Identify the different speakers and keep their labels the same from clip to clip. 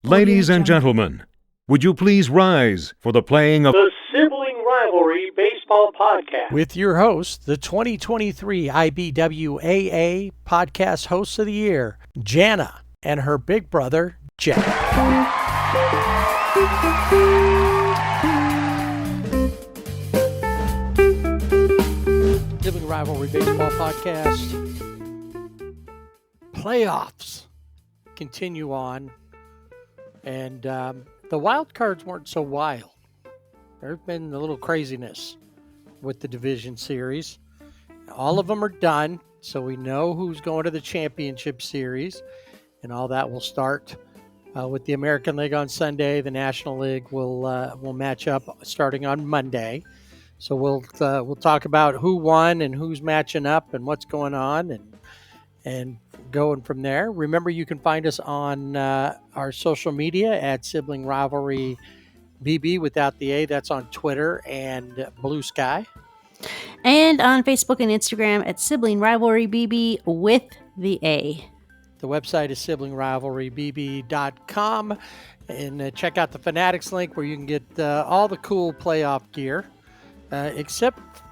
Speaker 1: Ladies and gentlemen, would you please rise for the playing of
Speaker 2: the Sibling Rivalry Baseball Podcast
Speaker 3: with your host, the 2023 IBWAA Podcast Host of the Year, Jana, and her big brother, Jack. Sibling Rivalry Baseball Podcast. Playoffs continue on, and the wild cards weren't so wild. There's been a little craziness with the division series. All of them are done, so we know who's going to the championship series, and all that will start with the American League on Sunday. The National League will match up starting on Monday. So we'll talk about who won and who's matching up and what's going on and going from there. Remember, you can find us on our social media at Sibling Rivalry BB without the A. That's on Twitter and Blue Sky.
Speaker 4: And on Facebook and Instagram at Sibling Rivalry BB with the A.
Speaker 3: The website is siblinglivalrybb.com. And check out the Fanatics link where you can get all the cool playoff gear, except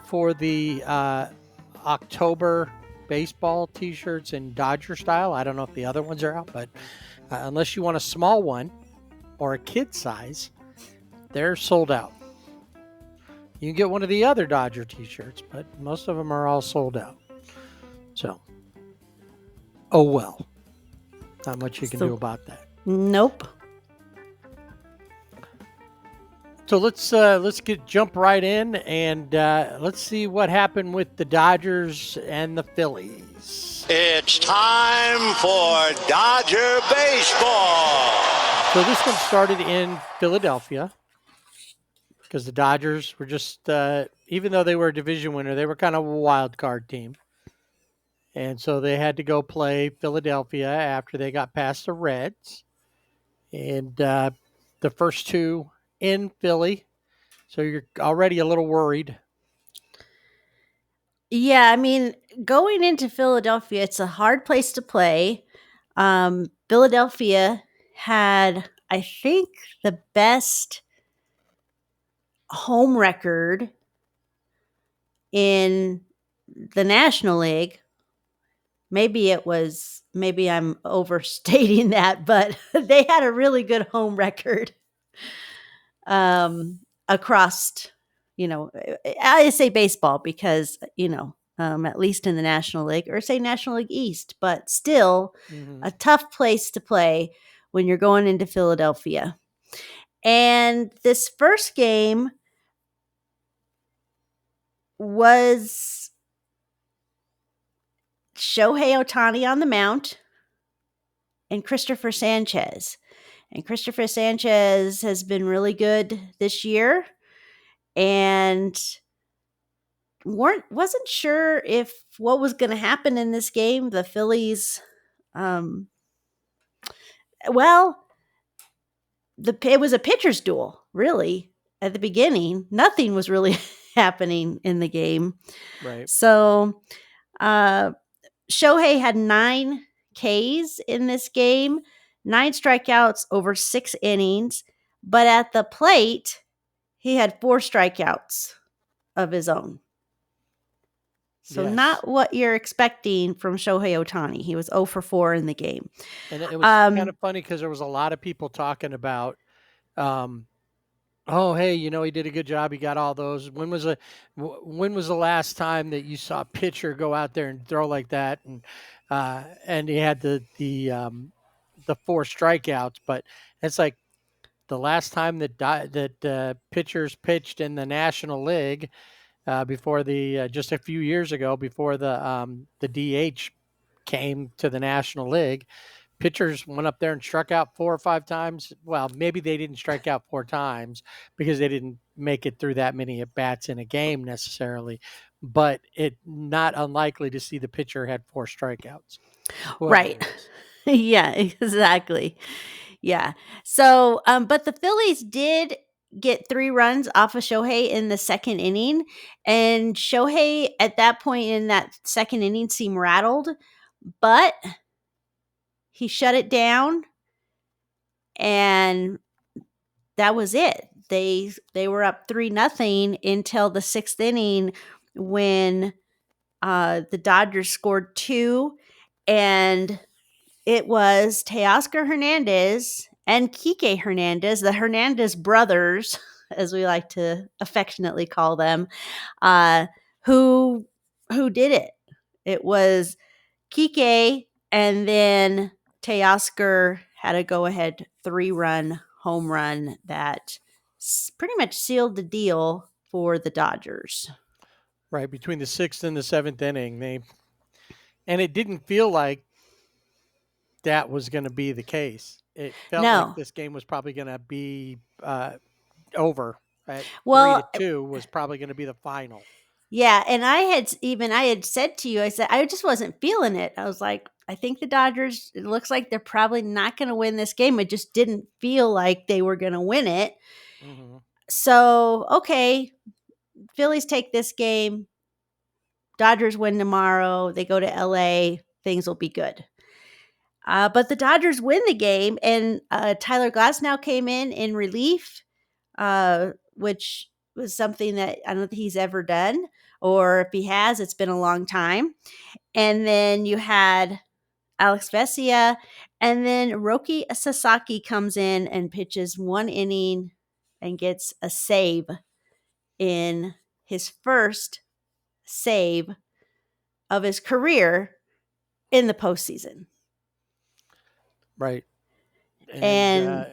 Speaker 3: for the October baseball t-shirts in Dodger style. I don't know if the other ones are out, but unless you want a small one or a kid size, they're sold out. You can get one of the other Dodger t-shirts, but most of them are all sold out. So, oh well. Not much you can do about that.
Speaker 4: Nope.
Speaker 3: So let's jump right in and let's see what happened with the Dodgers and the Phillies.
Speaker 5: It's time for Dodger baseball.
Speaker 3: So this one started in Philadelphia because the Dodgers were just, even though they were a division winner, they were kind of a wild card team. And so they had to go play Philadelphia after they got past the Reds. And the first two in Philly. So you're already a little worried.
Speaker 4: Yeah, I mean, going into Philadelphia, it's a hard place to play. Philadelphia had, I think, the best home record in the National League. Maybe I'm overstating that, but they had a really good home record across, I say baseball because, at least in the National League, or say National League East, but still a tough place to play when you're going into Philadelphia. And this first game was Shohei Ohtani on the mound and Christopher Sanchez. And Christopher Sanchez has been really good this year, and wasn't sure if what was going to happen in this game. The Phillies, it was a pitcher's duel, really, at the beginning. Nothing was really happening in the game.
Speaker 3: Right.
Speaker 4: So Shohei had 9 Ks in this game, 9 strikeouts over 6 innings, but at the plate, he had 4 strikeouts of his own. So not what you're expecting from Shohei Ohtani. He was 0 for 4 in the game.
Speaker 3: And it was kind of funny because there was a lot of people talking about, oh, hey, he did a good job. He got all those. When was the last time that you saw a pitcher go out there and throw like that? And he had the 4 strikeouts, but it's like the last time that pitchers pitched in the National League before just a few years ago, before the DH came to the National League, pitchers went up there and struck out 4 or 5 times. Well, maybe they didn't strike out 4 times because they didn't make it through that many at bats in a game necessarily, but it not unlikely to see the pitcher had 4 strikeouts.
Speaker 4: Right. Yeah, exactly. Yeah. So, but the Phillies did get 3 runs off of Shohei in the second inning. And Shohei at that point in that second inning seemed rattled, but he shut it down, and that was it. They were up 3-0 until the 6th inning when the Dodgers scored 2, and it was Teoscar Hernandez and Kike Hernandez, the Hernandez brothers, as we like to affectionately call them, who did it. It was Kike, and then Teoscar had a go-ahead 3-run home run that pretty much sealed the deal for the Dodgers.
Speaker 3: Right, between the 6th and the 7th inning, and it didn't feel like that was going to be the case. It felt like
Speaker 4: No.
Speaker 3: this game was probably going to be over at
Speaker 4: Well,
Speaker 3: 3-2 was probably going to be the final.
Speaker 4: yeah, and I had said to you, I said, I just wasn't feeling it. I was like, I think the Dodgers, it looks like they're probably not going to win this game. It just didn't feel like they were going to win it.
Speaker 3: Mm-hmm.
Speaker 4: So, okay, Phillies take this game. Dodgers win tomorrow. They go to LA. Things will be good. But the Dodgers win the game, and Tyler Glasnow came in relief, which was something that I don't think he's ever done, or if he has, it's been a long time. And then you had Alex Vesia, and then Roki Sasaki comes in and pitches 1 inning and gets a save in his first save of his career in the postseason.
Speaker 3: Right.
Speaker 4: And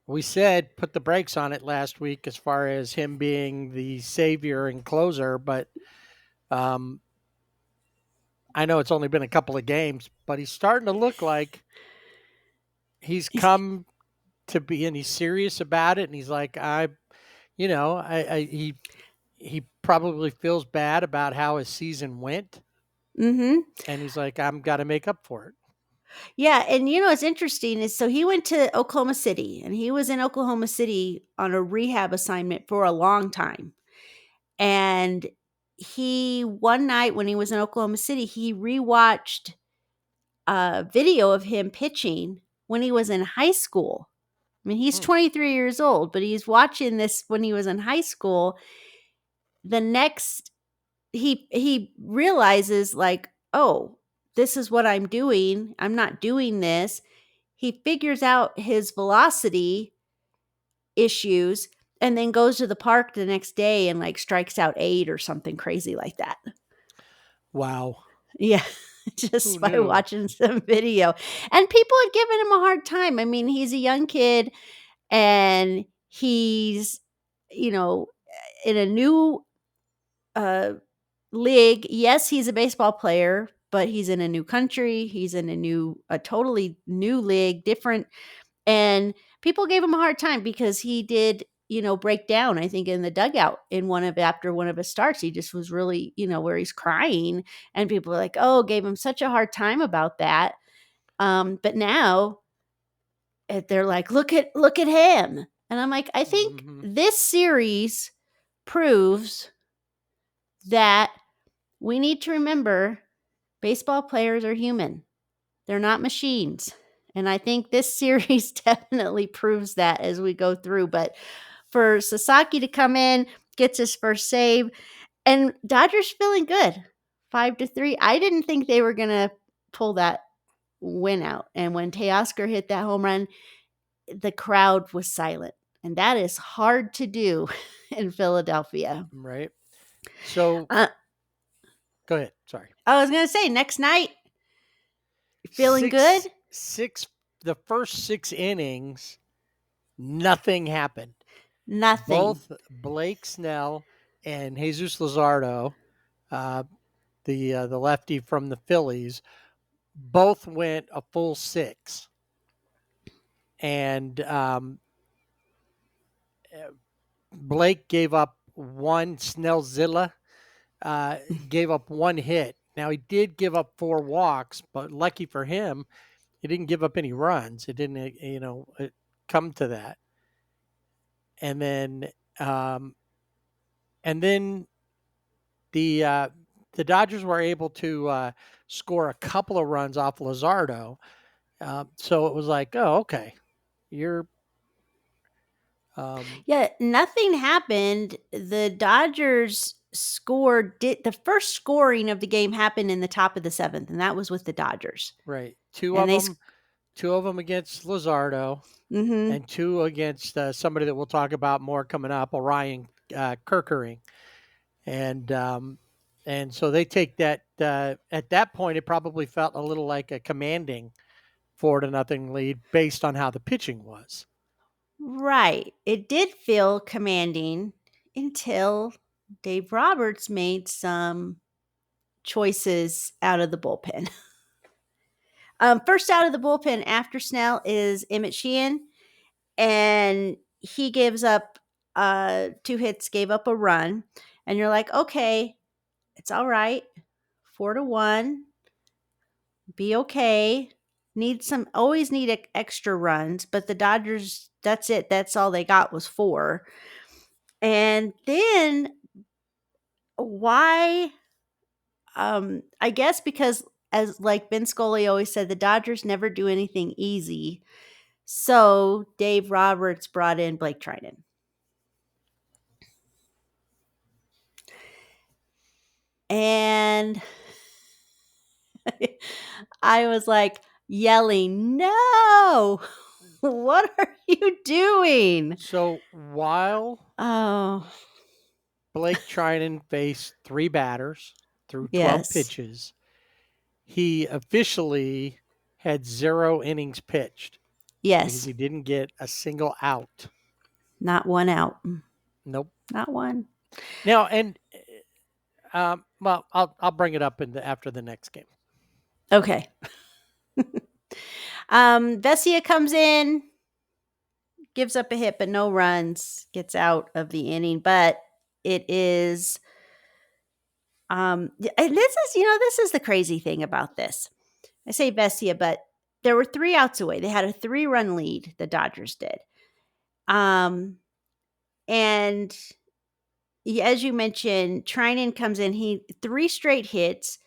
Speaker 3: we said put the brakes on it last week as far as him being the savior and closer, but I know it's only been a couple of games, but he's starting to look like he's come to be, and he's serious about it. And he's like, he probably feels bad about how his season went.
Speaker 4: Mm-hmm.
Speaker 3: And he's like, I'm got to make up for it.
Speaker 4: Yeah, and what's interesting is, so he went to Oklahoma City, and he was in Oklahoma City on a rehab assignment for a long time. And one night when he was in Oklahoma City, he rewatched a video of him pitching when he was in high school. I mean, he's 23 years old, but he's watching this when he was in high school. The next, he realizes, like, oh, this is what I'm doing. I'm not doing this. He figures out his velocity issues and then goes to the park the next day and like strikes out 8 or something crazy like that.
Speaker 3: Wow.
Speaker 4: Yeah. Just by watching some video. And people had given him a hard time. I mean, he's a young kid and he's, in a new league. Yes, he's a baseball player, but he's in a new country. He's in a totally new league, different. And people gave him a hard time because he did, break down, I think, in the dugout after one of his starts. He just was really, where he's crying, and people were like, oh, gave him such a hard time about that. But now they're like, look at him. And I'm like, I think this series proves that we need to remember baseball players are human. They're not machines. And I think this series definitely proves that as we go through. But for Sasaki to come in, gets his first save, and Dodgers feeling good, 5-3. I didn't think they were going to pull that win out. And when Teoscar hit that home run, the crowd was silent. And that is hard to do in Philadelphia.
Speaker 3: Right. So go ahead. Sorry.
Speaker 4: I was going to say, next night, feeling good?
Speaker 3: The first 6 innings, nothing happened.
Speaker 4: Nothing.
Speaker 3: Both Blake Snell and Jesus Luzardo, the lefty from the Phillies, both went a full 6. And Blake gave up one. Snellzilla gave up 1 hit. Now, he did give up 4 walks, but lucky for him, he didn't give up any runs. It didn't, come to that. And then, the the Dodgers were able to score a couple of runs off Luzardo. So it was like, oh, okay, you're.
Speaker 4: Yeah, nothing happened. The Dodgers scored. The first scoring of the game happened in the top of the 7th, and that was with the Dodgers.
Speaker 3: Right.
Speaker 4: And
Speaker 3: Two of them against Luzardo, and 2 against somebody that we'll talk about more coming up, Orion Kirkering. And so they take that. At that point, it probably felt a little like a commanding 4-0 lead based on how the pitching was.
Speaker 4: Right. It did feel commanding until Dave Roberts made some choices out of the bullpen. First out of the bullpen after Snell is Emmett Sheehan, and he gives up 2 hits, gave up a run, and you're like, okay, it's all right. 4-1, be okay. Always need extra runs, but the Dodgers, that's it. That's all they got was 4. And then why? I guess because, as like Ben Scully always said, the Dodgers never do anything easy. So Dave Roberts brought in Blake Trinan. And I was like yelling, no, what are you doing?
Speaker 3: So while Blake Trinan faced 3 batters through 12 pitches, he officially had 0 innings pitched.
Speaker 4: Yes.
Speaker 3: Because he didn't get a single out.
Speaker 4: Not one out.
Speaker 3: Nope.
Speaker 4: Not one.
Speaker 3: Now, and well, I'll bring it up after the next game.
Speaker 4: Okay. Vesia comes in, gives up a hit, but no runs, gets out of the inning. But it is, and this is the crazy thing about this. I say Vesia, but there were 3 outs away. They had a 3-run lead, the Dodgers did. And as you mentioned, Trinan comes in, 3 straight hits,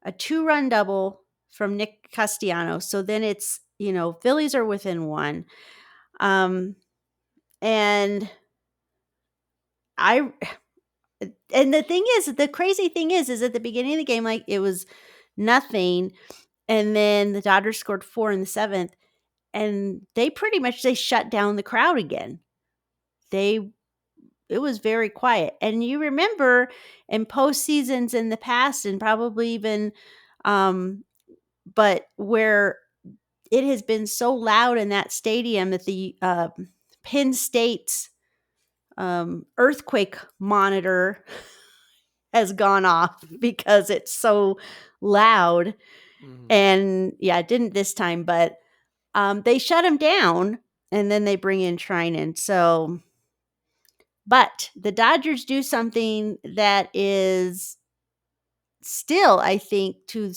Speaker 4: a 2-run double from Nick Castellanos. So then it's, Phillies are within 1. And the crazy thing is at the beginning of the game, like, it was nothing. And then the Dodgers scored 4 in the 7th, and they shut down the crowd again. It was very quiet. And you remember in postseasons in the past, and probably even, but where it has been so loud in that stadium that the Penn State's earthquake monitor has gone off because it's so loud. Mm-hmm. And yeah, it didn't this time, but they shut him down, and then they bring in Trinan. So, but the Dodgers do something that is still, I think, to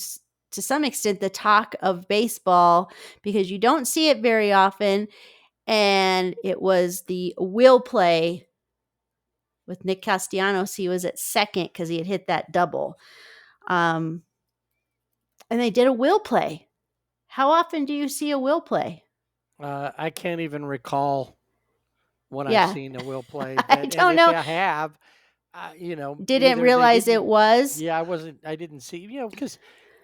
Speaker 4: some extent, the talk of baseball, because you don't see it very often. And it was the will play with Nick Castellanos. He was at second because he had hit that double. And they did a will play. How often do you see a will play?
Speaker 3: I can't even recall when I've seen a will play.
Speaker 4: I don't know.
Speaker 3: If I have,
Speaker 4: didn't realize it was.
Speaker 3: Yeah, I didn't see, because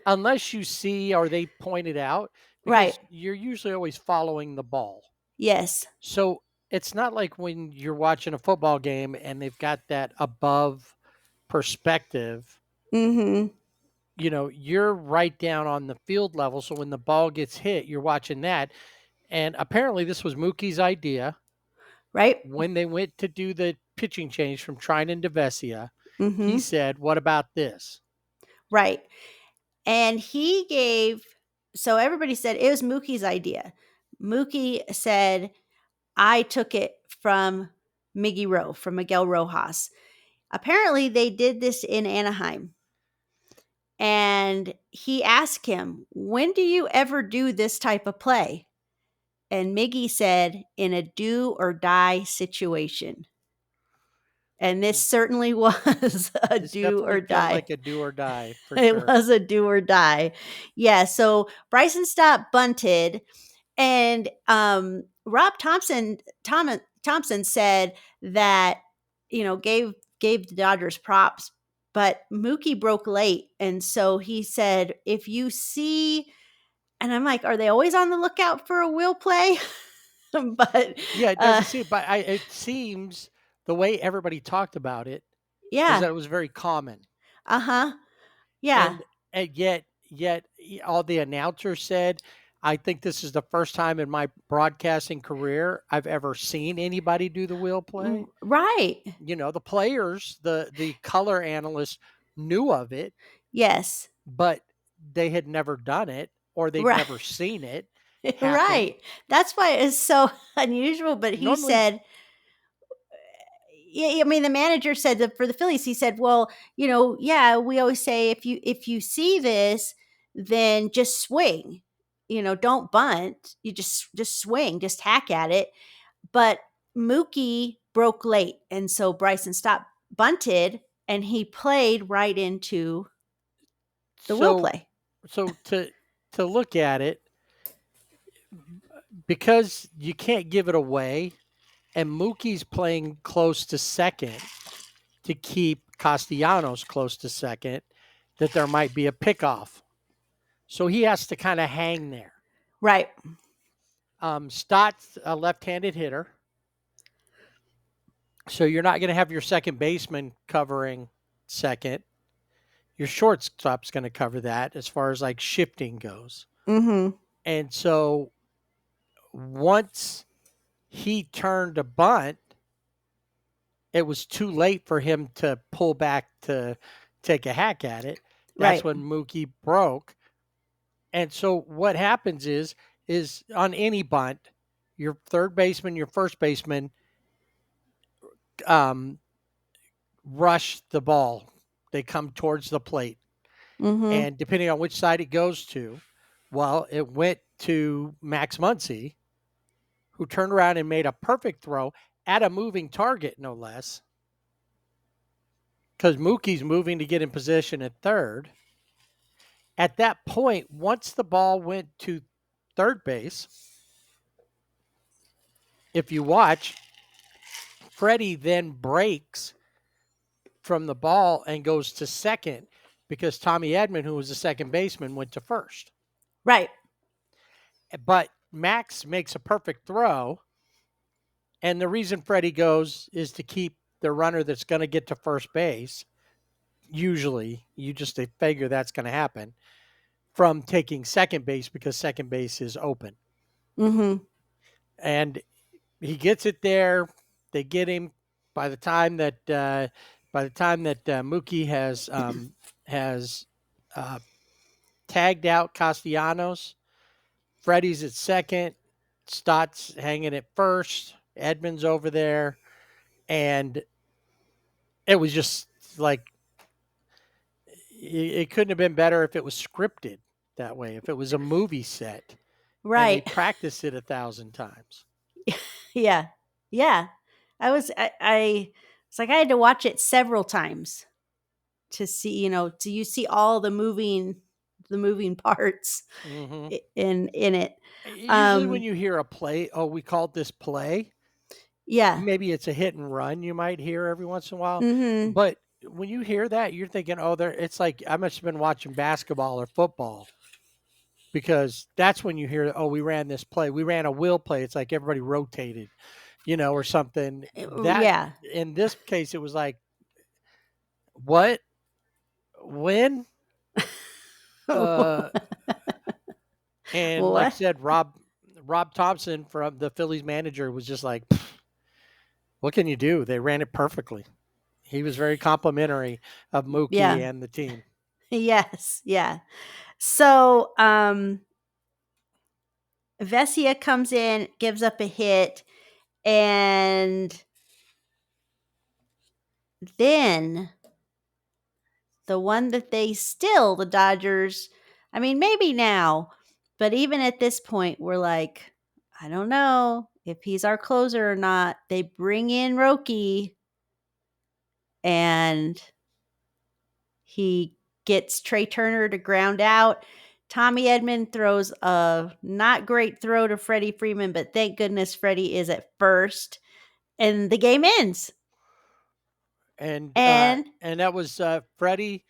Speaker 3: unless you see or they point it out,
Speaker 4: right,
Speaker 3: you're usually always following the ball.
Speaker 4: Yes.
Speaker 3: So it's not like when you're watching a football game and they've got that above perspective.
Speaker 4: Mm-hmm.
Speaker 3: You're right down on the field level. So when the ball gets hit, you're watching that. And apparently this was Mookie's idea.
Speaker 4: Right.
Speaker 3: When they went to do the pitching change from Trinan to Vesia,
Speaker 4: mm-hmm.
Speaker 3: He said, what about this?
Speaker 4: Right. And so everybody said it was Mookie's idea. Mookie said, I took it from from Miguel Rojas. Apparently they did this in Anaheim. And he asked him, when do you ever do this type of play? And Miggy said, in a do or die situation. And this certainly was a
Speaker 3: This
Speaker 4: do
Speaker 3: definitely
Speaker 4: or
Speaker 3: felt
Speaker 4: die.
Speaker 3: like a do or die for
Speaker 4: It
Speaker 3: sure.
Speaker 4: was a do or die. Yeah. So Bryson Stott bunted, and Rob Thompson said that, gave the Dodgers props, but Mookie broke late, and so he said, if you see, and I'm like, are they always on the lookout for a will play? But
Speaker 3: Yeah, it doesn't seem, but it seems the way everybody talked about it is that
Speaker 4: yeah,
Speaker 3: it was very common.
Speaker 4: yeah,
Speaker 3: And yet all the announcers said, I think this is the first time in my broadcasting career I've ever seen anybody do the wheel play.
Speaker 4: right,
Speaker 3: The players, the color analysts knew of it,
Speaker 4: yes,
Speaker 3: but they had never done it or they'd
Speaker 4: right.
Speaker 3: never seen it happen.
Speaker 4: Right. That's why it's so unusual. But he
Speaker 3: Normally,
Speaker 4: said, yeah, I mean, the manager said that for the Phillies, he said, well, yeah, we always say if you see this, then just swing. Don't bunt. You just swing, just hack at it. But Mookie broke late, and so Bryson Stott bunted, and he played right into the will
Speaker 3: so
Speaker 4: play.
Speaker 3: so to look at it, because you can't give it away, and Mookie's playing close to second to keep Castellanos close to second, that there might be a pickoff. So he has to kind of hang there.
Speaker 4: Right.
Speaker 3: Stott's a left-handed hitter, so you're not going to have your second baseman covering second. Your shortstop's going to cover that as far as like shifting goes.
Speaker 4: Mm-hmm.
Speaker 3: And so once he turned a bunt, it was too late for him to pull back to take a hack at it. That's
Speaker 4: Right.
Speaker 3: when Mookie broke. And so what happens is on any bunt, your third baseman, your first baseman rush the ball. They come towards the plate.
Speaker 4: Mm-hmm.
Speaker 3: And depending on which side it goes to, well, it went to Max Muncy, who turned around and made a perfect throw at a moving target, no less. Because Mookie's moving to get in position at third. At that point, once the ball went to third base, if you watch, Freddie then breaks from the ball and goes to second because Tommy Edman, who was the second baseman, went to first.
Speaker 4: Right.
Speaker 3: But Max makes a perfect throw. And the reason Freddie goes is to keep the runner that's going to get to first base. Usually, you just figure that's going to happen, from taking second base because second base is open.
Speaker 4: Mm-hmm.
Speaker 3: And he gets it there. They get him. By the time that Mookie has tagged out Castellanos, Freddie's at second, Stott's hanging at first, Edmonds over there, and it was just like it couldn't have been better if it was scripted that way. If it was a movie set, and they
Speaker 4: Right.
Speaker 3: practiced it 1,000 times.
Speaker 4: Yeah. Yeah. It's like I had to watch it several times to see, you see all the moving parts
Speaker 3: Mm-hmm.
Speaker 4: in it.
Speaker 3: Usually when you hear a play, we called this play.
Speaker 4: Yeah.
Speaker 3: Maybe it's a hit and run you might hear every once in a while.
Speaker 4: Mm-hmm.
Speaker 3: But when you hear that, you're thinking, it's like I must have been watching basketball or football, because that's when you hear, we ran this play. We ran a will play. It's like everybody rotated, or something. That,
Speaker 4: Yeah.
Speaker 3: in this case, it was like, what? When? And like I
Speaker 4: What?
Speaker 3: said, Rob Thompson, from the Phillies manager, was just like, what can you do? They ran it perfectly. He was very complimentary of Mookie
Speaker 4: Yeah.
Speaker 3: and the team.
Speaker 4: Yes. Yeah. So, Vesia comes in, gives up a hit, and then the one that the Dodgers, I mean, maybe now, but even at this point, we're like, I don't know if he's our closer or not. They bring in Roki, and he gets Trey Turner to ground out. Tommy Edman throws a not great throw to Freddie Freeman, but thank goodness Freddie is at first, and the game ends.
Speaker 3: And
Speaker 4: And
Speaker 3: that was Freddie.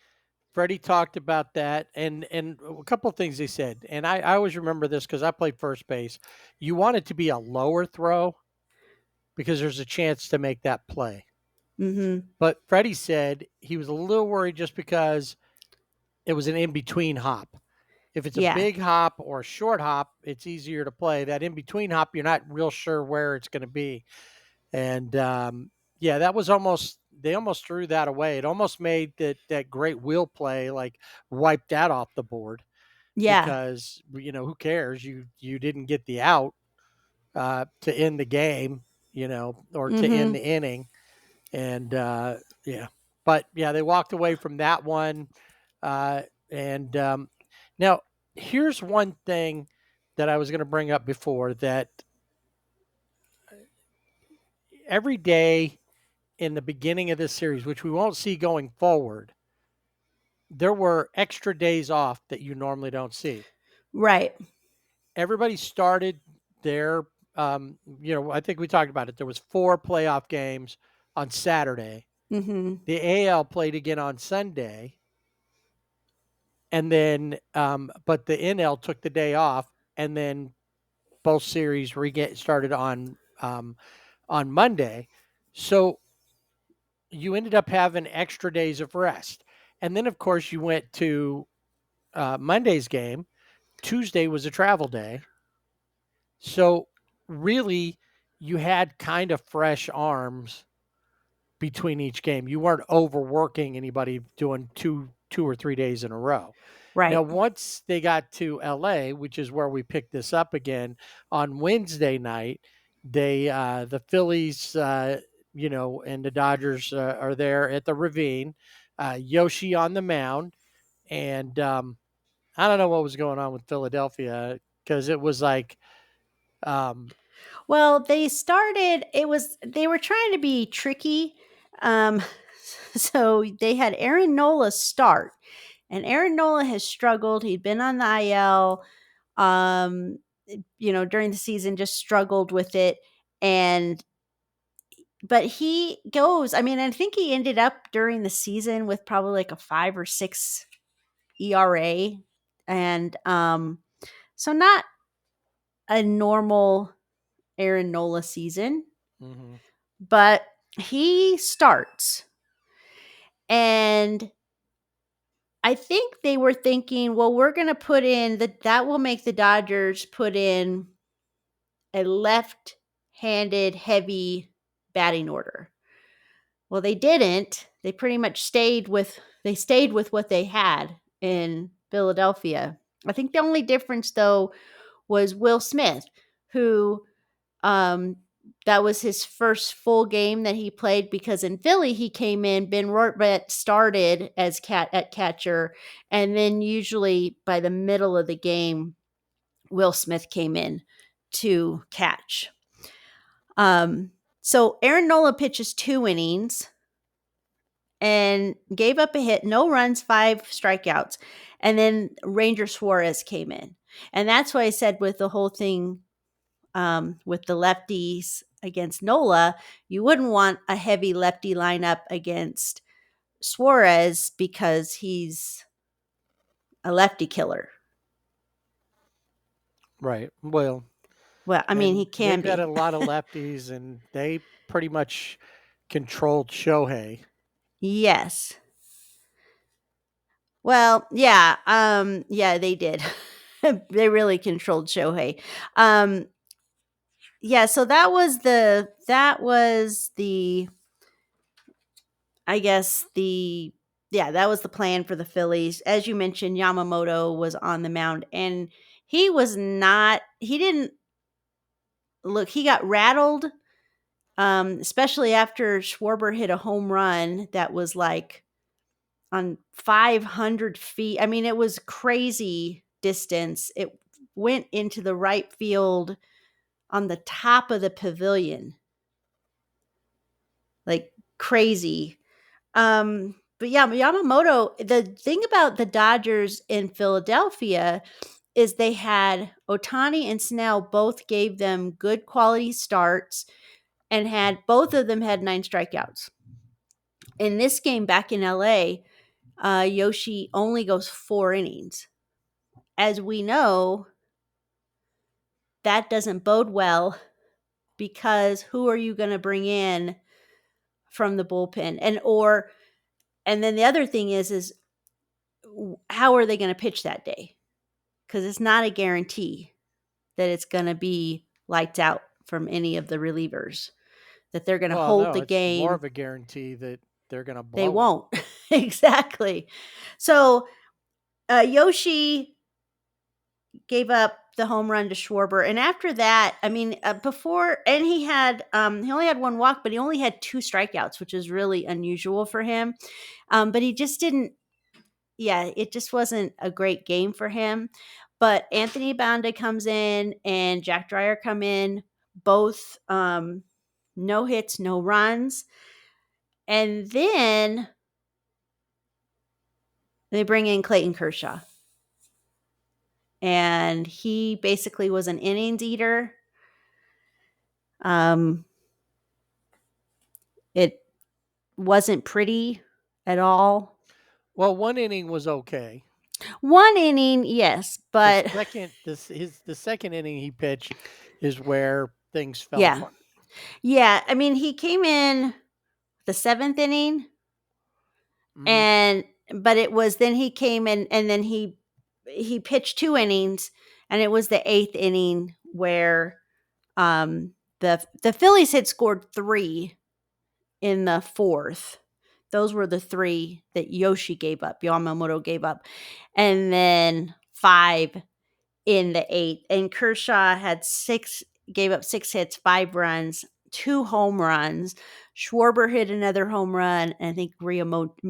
Speaker 3: Freddie talked about that, and a couple of things he said, and I always remember this because I played first base. You want it to be a lower throw because there's a chance to make that play.
Speaker 4: mm-hmm.
Speaker 3: But Freddie said he was a little worried just because it was an in-between hop. If it's a
Speaker 4: Yeah.
Speaker 3: big hop or a short hop, it's easier to play. That in-between hop, you're not real sure where it's going to be. And yeah, that was they almost threw that away. It almost made that great wheel play, like wiped that off the board
Speaker 4: Yeah.
Speaker 3: because, who cares? You didn't get the out to end the game, or to end the inning. And yeah, but yeah, they walked away from that one. And now here's one thing that I was going to bring up before, that every day in the beginning of this series, which we won't see going forward, there were extra days off that you normally don't see.
Speaker 4: Right.
Speaker 3: Everybody started their, I think we talked about it. There was 4 playoff games on Saturday.
Speaker 4: Mm-hmm.
Speaker 3: The AL played again on Sunday. And then, but the NL took the day off, and then both series started on Monday. So you ended up having extra days of rest. And then, of course, you went to Monday's game. Tuesday was a travel day. So really, you had kind of fresh arms between each game. You weren't overworking anybody doing two or 3 days in a row.
Speaker 4: Right.
Speaker 3: Now, once they got to LA, which is where we picked this up again on Wednesday night, the Phillies, and the Dodgers are there at the Ravine. Yoshi on the mound, and I don't know what was going on with Philadelphia, because it was like,
Speaker 4: well, they were trying to be tricky. So they had Aaron Nola start, and Aaron Nola has struggled. He'd been on the IL, during the season, just struggled with it. But he goes, I think he ended up during the season with probably like a 5 or 6 ERA. And so not a normal Aaron Nola season, but he starts. And I think they were thinking, well, we're going to put in that will make the Dodgers put in a left-handed heavy batting order. Well, they didn't. They pretty much stayed with what they had in Philadelphia. I think the only difference, though, was Will Smith, who that was his first full game that he played, because in Philly he came in, Ben Rortvedt started as at catcher, and then usually by the middle of the game, Will Smith came in to catch. So Aaron Nola pitches 2 innings and gave up a hit, no runs, 5 strikeouts. And then Ranger Suarez came in. And that's why I said with the whole thing, with the lefties against Nola, you wouldn't want a heavy lefty lineup against Suarez because he's a lefty killer.
Speaker 3: right. Well,
Speaker 4: He can
Speaker 3: they've got
Speaker 4: be.
Speaker 3: a lot of lefties, and they pretty much controlled Shohei.
Speaker 4: Yes. Well, yeah. Yeah, they did. They really controlled Shohei. Yeah, so that was the that was the plan for the Phillies. As you mentioned, Yamamoto was on the mound, and he didn't look, he got rattled, especially after Schwarber hit a home run that was like on 500 feet. It was crazy distance. It went into the right field on the top of the pavilion. Like crazy. But yeah, Yamamoto, the thing about the Dodgers in Philadelphia is they had Ohtani and Snell both gave them good quality starts and both of them had 9 strikeouts. In this game back in LA, Yoshi only goes 4 innings. As we know, that doesn't bode well because who are you going to bring in from the bullpen? And then the other thing is how are they going to pitch that day? Because it's not a guarantee that it's going to be lights out from any of the relievers, that they're going to hold the
Speaker 3: it's
Speaker 4: game.
Speaker 3: more of a guarantee that they're going to blow.
Speaker 4: They won't. Exactly. So Yoshi gave up the home run to Schwarber. And after that, I mean, he only had 1 walk, but he only had 2 strikeouts, which is really unusual for him. But he just didn't, it just wasn't a great game for him. But Anthony Banda comes in and Jack Dreyer come in, both no hits, no runs. And then they bring in Clayton Kershaw. And he basically was an innings eater. It wasn't pretty at all.
Speaker 3: Well, 1 inning was okay.
Speaker 4: 1 inning, yes, but
Speaker 3: the second inning he pitched is where things fell
Speaker 4: Yeah.
Speaker 3: apart.
Speaker 4: Yeah, I mean, he came in the 7th inning,
Speaker 3: Mhm.
Speaker 4: but it was then he came in and then he pitched 2 innings, and it was the 8th inning where the Phillies had scored 3 in the 4th. Those were the 3 that Yamamoto gave up, and then 5 in the 8th. And Kershaw gave up 6 hits, 5 runs, 2 home runs. Schwarber hit another home run, and I think JT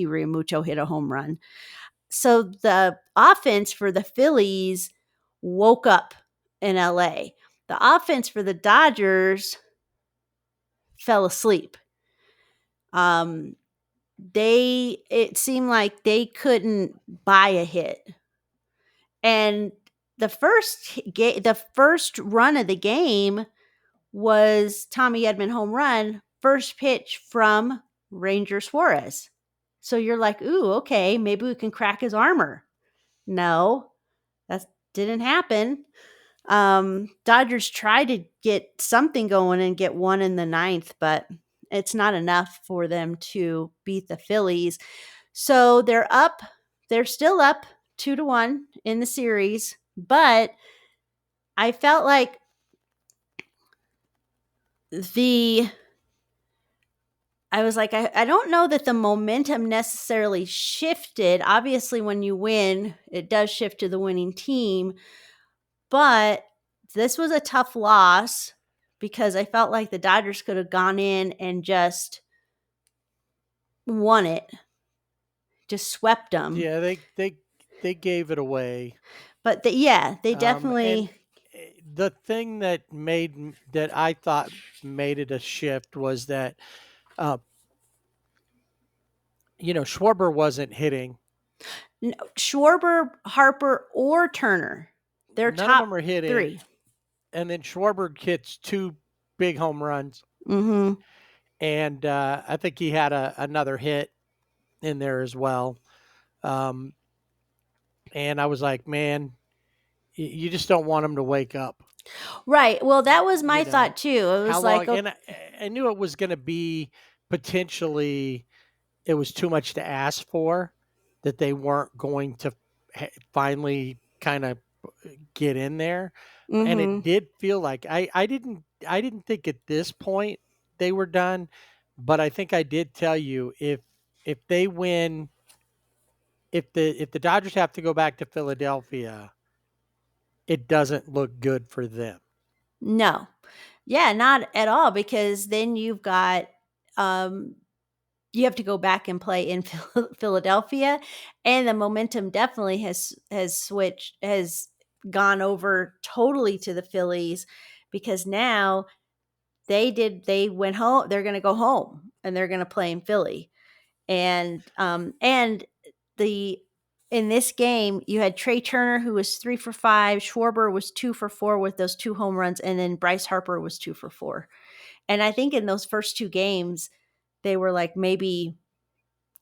Speaker 4: Realmuto hit a home run. So the offense for the Phillies woke up in LA. The offense for the Dodgers fell asleep. It seemed like they couldn't buy a hit. And the first run of the game was Tommy Edman home run, first pitch from Ranger Suarez. So you're like, ooh, okay, maybe we can crack his armor. No, that didn't happen. Dodgers tried to get something going and get 1 in the 9th, but it's not enough for them to beat the Phillies. So they're still up 2-1 in the series, but I felt like I was like, I don't know that the momentum necessarily shifted. Obviously, when you win, it does shift to the winning team. But this was a tough loss because I felt like the Dodgers could have gone in and just won it, just swept them.
Speaker 3: Yeah, they gave it away.
Speaker 4: But they definitely.
Speaker 3: The thing that I thought made it a shift was that, Schwarber wasn't hitting.
Speaker 4: No, Schwarber, Harper, or Turner. They're
Speaker 3: None
Speaker 4: top
Speaker 3: of them are hitting.
Speaker 4: 3.
Speaker 3: And then Schwarber hits 2 big home runs.
Speaker 4: Mm-hmm.
Speaker 3: And I think he had another hit in there as well. And I was like, man, you just don't want him to wake up.
Speaker 4: Right. Well, that was my thought too. It was like,
Speaker 3: and I knew it was going to be potentially, it was too much to ask for, that they weren't going to finally kind of get in there.
Speaker 4: mm-hmm.
Speaker 3: And it did feel like I didn't think at this point they were done, but I think I did tell you if they win, if the Dodgers have to go back to Philadelphia, it doesn't look good for them.
Speaker 4: No. Yeah, not at all, because then you've got you have to go back and play in Philadelphia, and the momentum definitely has gone over totally to the Phillies, because now they went home. They're going to go home, and they're going to play in Philly. And in this game, you had Trey Turner, who was 3 for 5. Schwarber was 2 for 4 with those 2 home runs. And then Bryce Harper was 2 for 4. And I think in those first 2 games, they were like maybe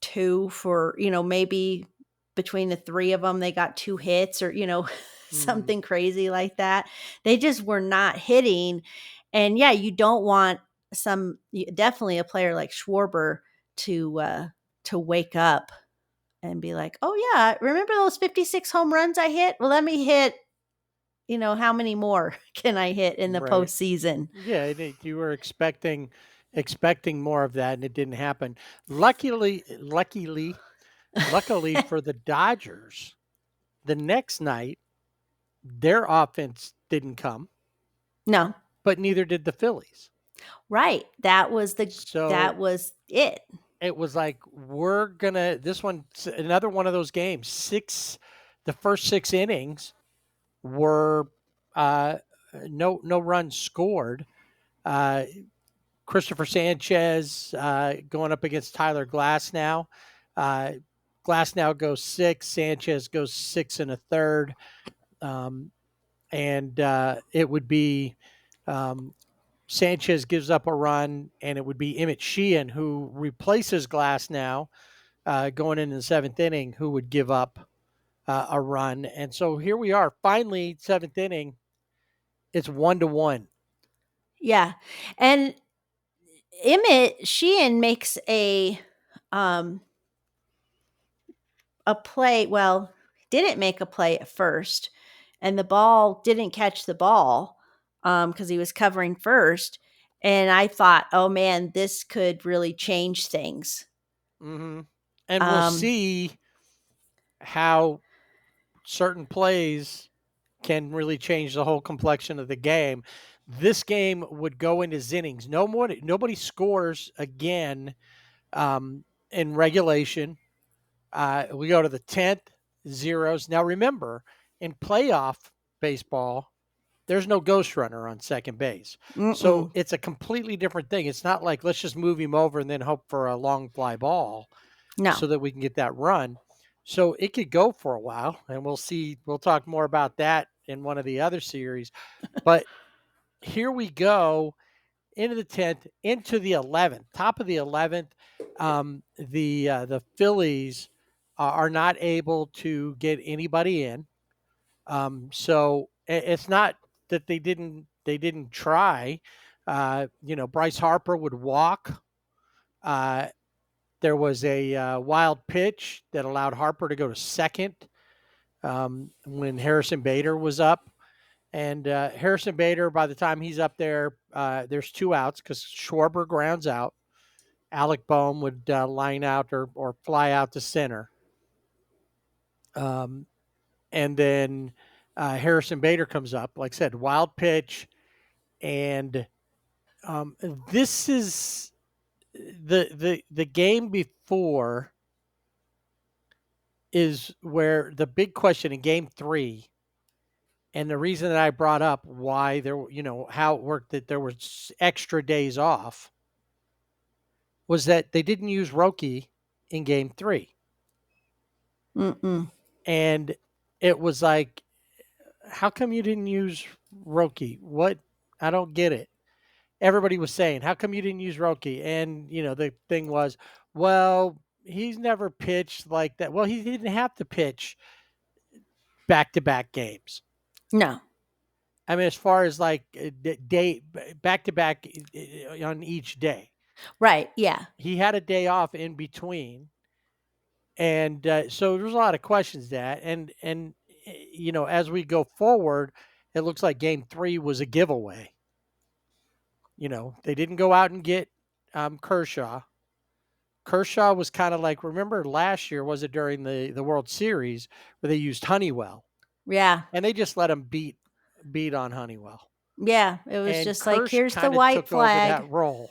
Speaker 4: 2 for, maybe between the 3 of them, they got 2 hits or, something crazy like that. They just were not hitting. And yeah, you don't want definitely a player like Schwarber to wake up and be like, oh yeah, remember those 56 home runs I hit? Well, let me hit, how many more can I hit in the
Speaker 3: Right.
Speaker 4: postseason?
Speaker 3: Yeah, you were expecting more of that, and it didn't happen. Luckily for the Dodgers, the next night their offense didn't come,
Speaker 4: No.
Speaker 3: but neither did the Phillies.
Speaker 4: Right. That was it.
Speaker 3: It was like, another one of those games. The first 6 innings were no runs scored. Christopher Sanchez going up against Tyler Glasnow. Glasnow goes 6. Sanchez goes 6 1/3. And it would be Sanchez gives up a run, and it would be Emmett Sheehan, who replaces Glasnow going into the 7th inning, who would give up a run. And so here we are, finally, 7th inning. It's 1-1.
Speaker 4: Yeah. And Emmett Sheehan makes a play. Well, didn't make a play at first, and the ball didn't catch the ball because he was covering first. And I thought, oh man, this could really change things.
Speaker 3: Mm-hmm. And we'll see how certain plays can really change the whole complexion of the game. This game would go into innings. Nobody scores again in regulation. We go to the 10th, zeros. Now remember, in playoff baseball, there's no ghost runner on second base. So it's a completely different thing. It's not like, let's just move him over and then hope for a long fly ball so that we can get that run. So it could go for a while, and we'll see. We'll talk more about that in one of the other series. But here we go into the 10th, into the 11th, top of the 11th. The Phillies are not able to get anybody in. So it's not that they didn't try. Bryce Harper would walk. There was a wild pitch that allowed Harper to go to second when Harrison Bader was up. And Harrison Bader, by the time he's up there, there's 2 outs because Schwarber grounds out. Alec Boehm would line out or fly out to center. And then Harrison Bader comes up. Like I said, wild pitch. And this is the game before is where the big question in game 3, and the reason that I brought up why there, how it worked, that there was extra days off, was that they didn't use Roki in game 3. And it was like, how come you didn't use Roki? What? I don't get it. Everybody was saying, how come you didn't use Roki? And, the thing was, well, he's never pitched like that. Well, he didn't have to pitch back-to-back games.
Speaker 4: No.
Speaker 3: I mean, as far as like day back-to-back on each day.
Speaker 4: Right, yeah.
Speaker 3: He had a day off in between. And so there's a lot of questions that. And as we go forward, it looks like game 3 was a giveaway. They didn't go out and get Kershaw. Kershaw was kind of like, remember last year, was it during the World Series where they used Honeywell?
Speaker 4: Yeah.
Speaker 3: And they just let him beat on Honeywell.
Speaker 4: Yeah, it was just Kirsch like, here's the white
Speaker 3: took
Speaker 4: flag.
Speaker 3: Over that role.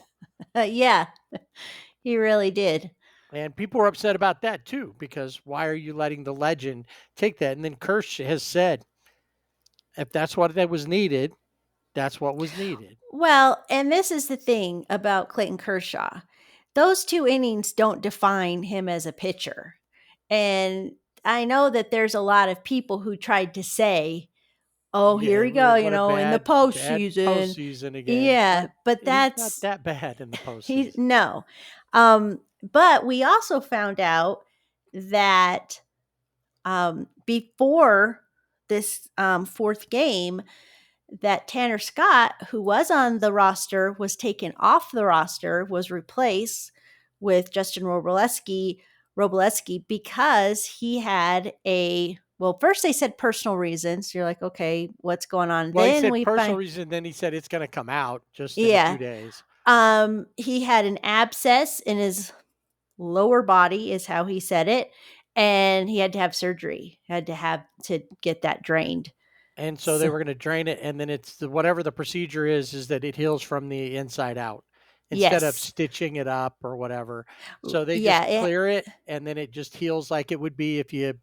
Speaker 4: Yeah, he really did.
Speaker 3: And people were upset about that too, because why are you letting the legend take that? And then Kirsch has said, if that's what that was needed, that's what was needed.
Speaker 4: Well, and this is the thing about Clayton Kershaw. those 2 innings don't define him as a pitcher. And I know that there's a lot of people who tried to say, "Oh, here we go,
Speaker 3: what a
Speaker 4: in the
Speaker 3: bad
Speaker 4: postseason."
Speaker 3: postseason again.
Speaker 4: Yeah, but
Speaker 3: He's not
Speaker 4: that's
Speaker 3: that bad in the
Speaker 4: he's
Speaker 3: postseason.
Speaker 4: no. But we also found out that before this 4th game, that Tanner Scott, who was on the roster, was taken off the roster, was replaced with Justin Robleski because he had first they said personal reasons. You're like, okay, what's going on?
Speaker 3: Well, he
Speaker 4: Then
Speaker 3: said
Speaker 4: we
Speaker 3: personal
Speaker 4: find,
Speaker 3: reason. Then he said it's going to come out just in a
Speaker 4: yeah,
Speaker 3: few days.
Speaker 4: he had an abscess in his lower body, is how he said it, and he had to have surgery. Had to get that drained.
Speaker 3: And so they were going to drain it, and then it's whatever the procedure is that it heals from the inside out instead of
Speaker 4: Yes.
Speaker 3: stitching it up or whatever. So they
Speaker 4: Yeah,
Speaker 3: just clear it, and then it just heals like it would be if you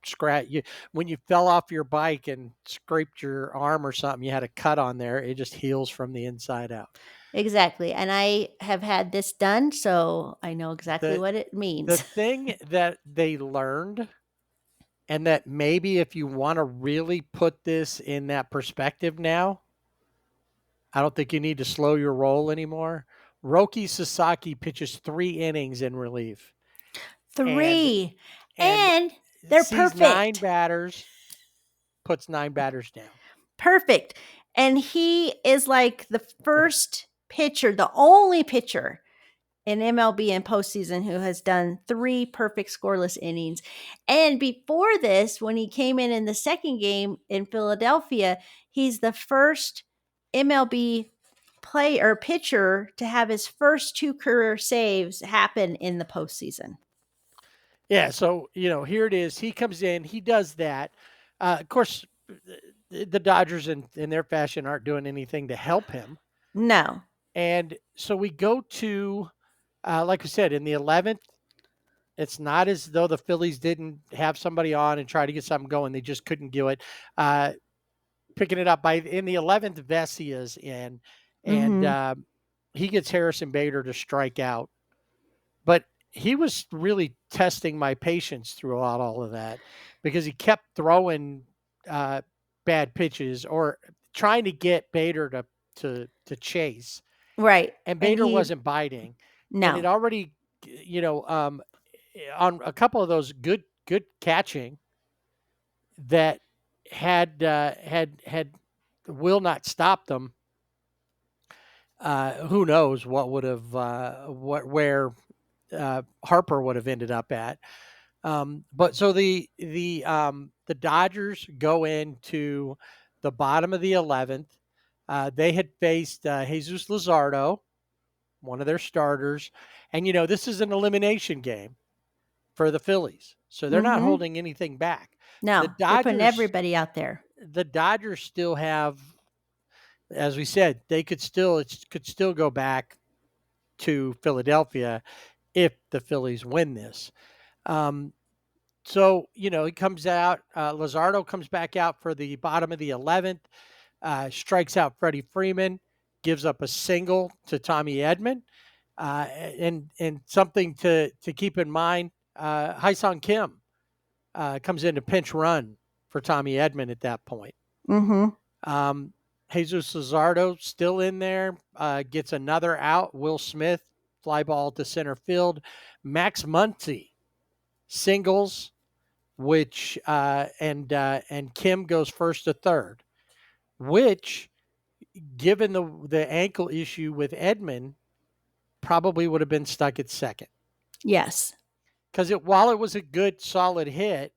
Speaker 3: scratch you when you fell off your bike and scraped your arm or something. You had a cut on there. It just heals from the inside out.
Speaker 4: Exactly. And I have had this done, so I know exactly what it means.
Speaker 3: The thing that they learned, and that maybe if you want to really put this in that perspective now, I don't think you need to slow your roll anymore. Roki Sasaki pitches 3 innings in relief.
Speaker 4: 3. And they're
Speaker 3: sees
Speaker 4: perfect.
Speaker 3: 9 batters, puts 9 batters down.
Speaker 4: Perfect. And he is like the first pitcher, the only pitcher in MLB and postseason who has done 3 perfect scoreless innings. And before this, when he came in the second game in Philadelphia, he's the first MLB pitcher to have his first 2 career saves happen in the postseason.
Speaker 3: Yeah, so here it is. He comes in, he does that. Of course, the Dodgers in their fashion aren't doing anything to help him.
Speaker 4: No.
Speaker 3: And so we go to, like I said, in the 11th, it's not as though the Phillies didn't have somebody on and try to get something going. They just couldn't do it. Picking it up in the 11th, Vessia's in, and he gets Harrison Bader to strike out. But he was really testing my patience throughout all of that because he kept throwing bad pitches or trying to get Bader to chase.
Speaker 4: Right.
Speaker 3: And Bader wasn't biting.
Speaker 4: No.
Speaker 3: And it already, on a couple of those good catching that had will not stop them. Who knows what would have where Harper would have ended up at. But so the Dodgers go into the bottom of the 11th. They had faced Jesus Luzardo, one of their starters, and this is an elimination game for the Phillies, so they're not holding anything back.
Speaker 4: No, they're putting everybody out there.
Speaker 3: The Dodgers still have, as we said, it could still go back to Philadelphia if the Phillies win this. So, he comes out, Luzardo comes back out for the bottom of the 11th, strikes out Freddie Freeman, gives up a single to Tommy Edman. And something to keep in mind, Hyun-Sung Kim comes in to pinch run for Tommy Edman at that point. Jesus Luzardo still in there, gets another out. Will Smith, fly ball to center field. Max Muncy singles, which and Kim goes first to third, which, given the ankle issue with Edman, probably would have been stuck at second.
Speaker 4: Yes,
Speaker 3: because while it was a good solid hit,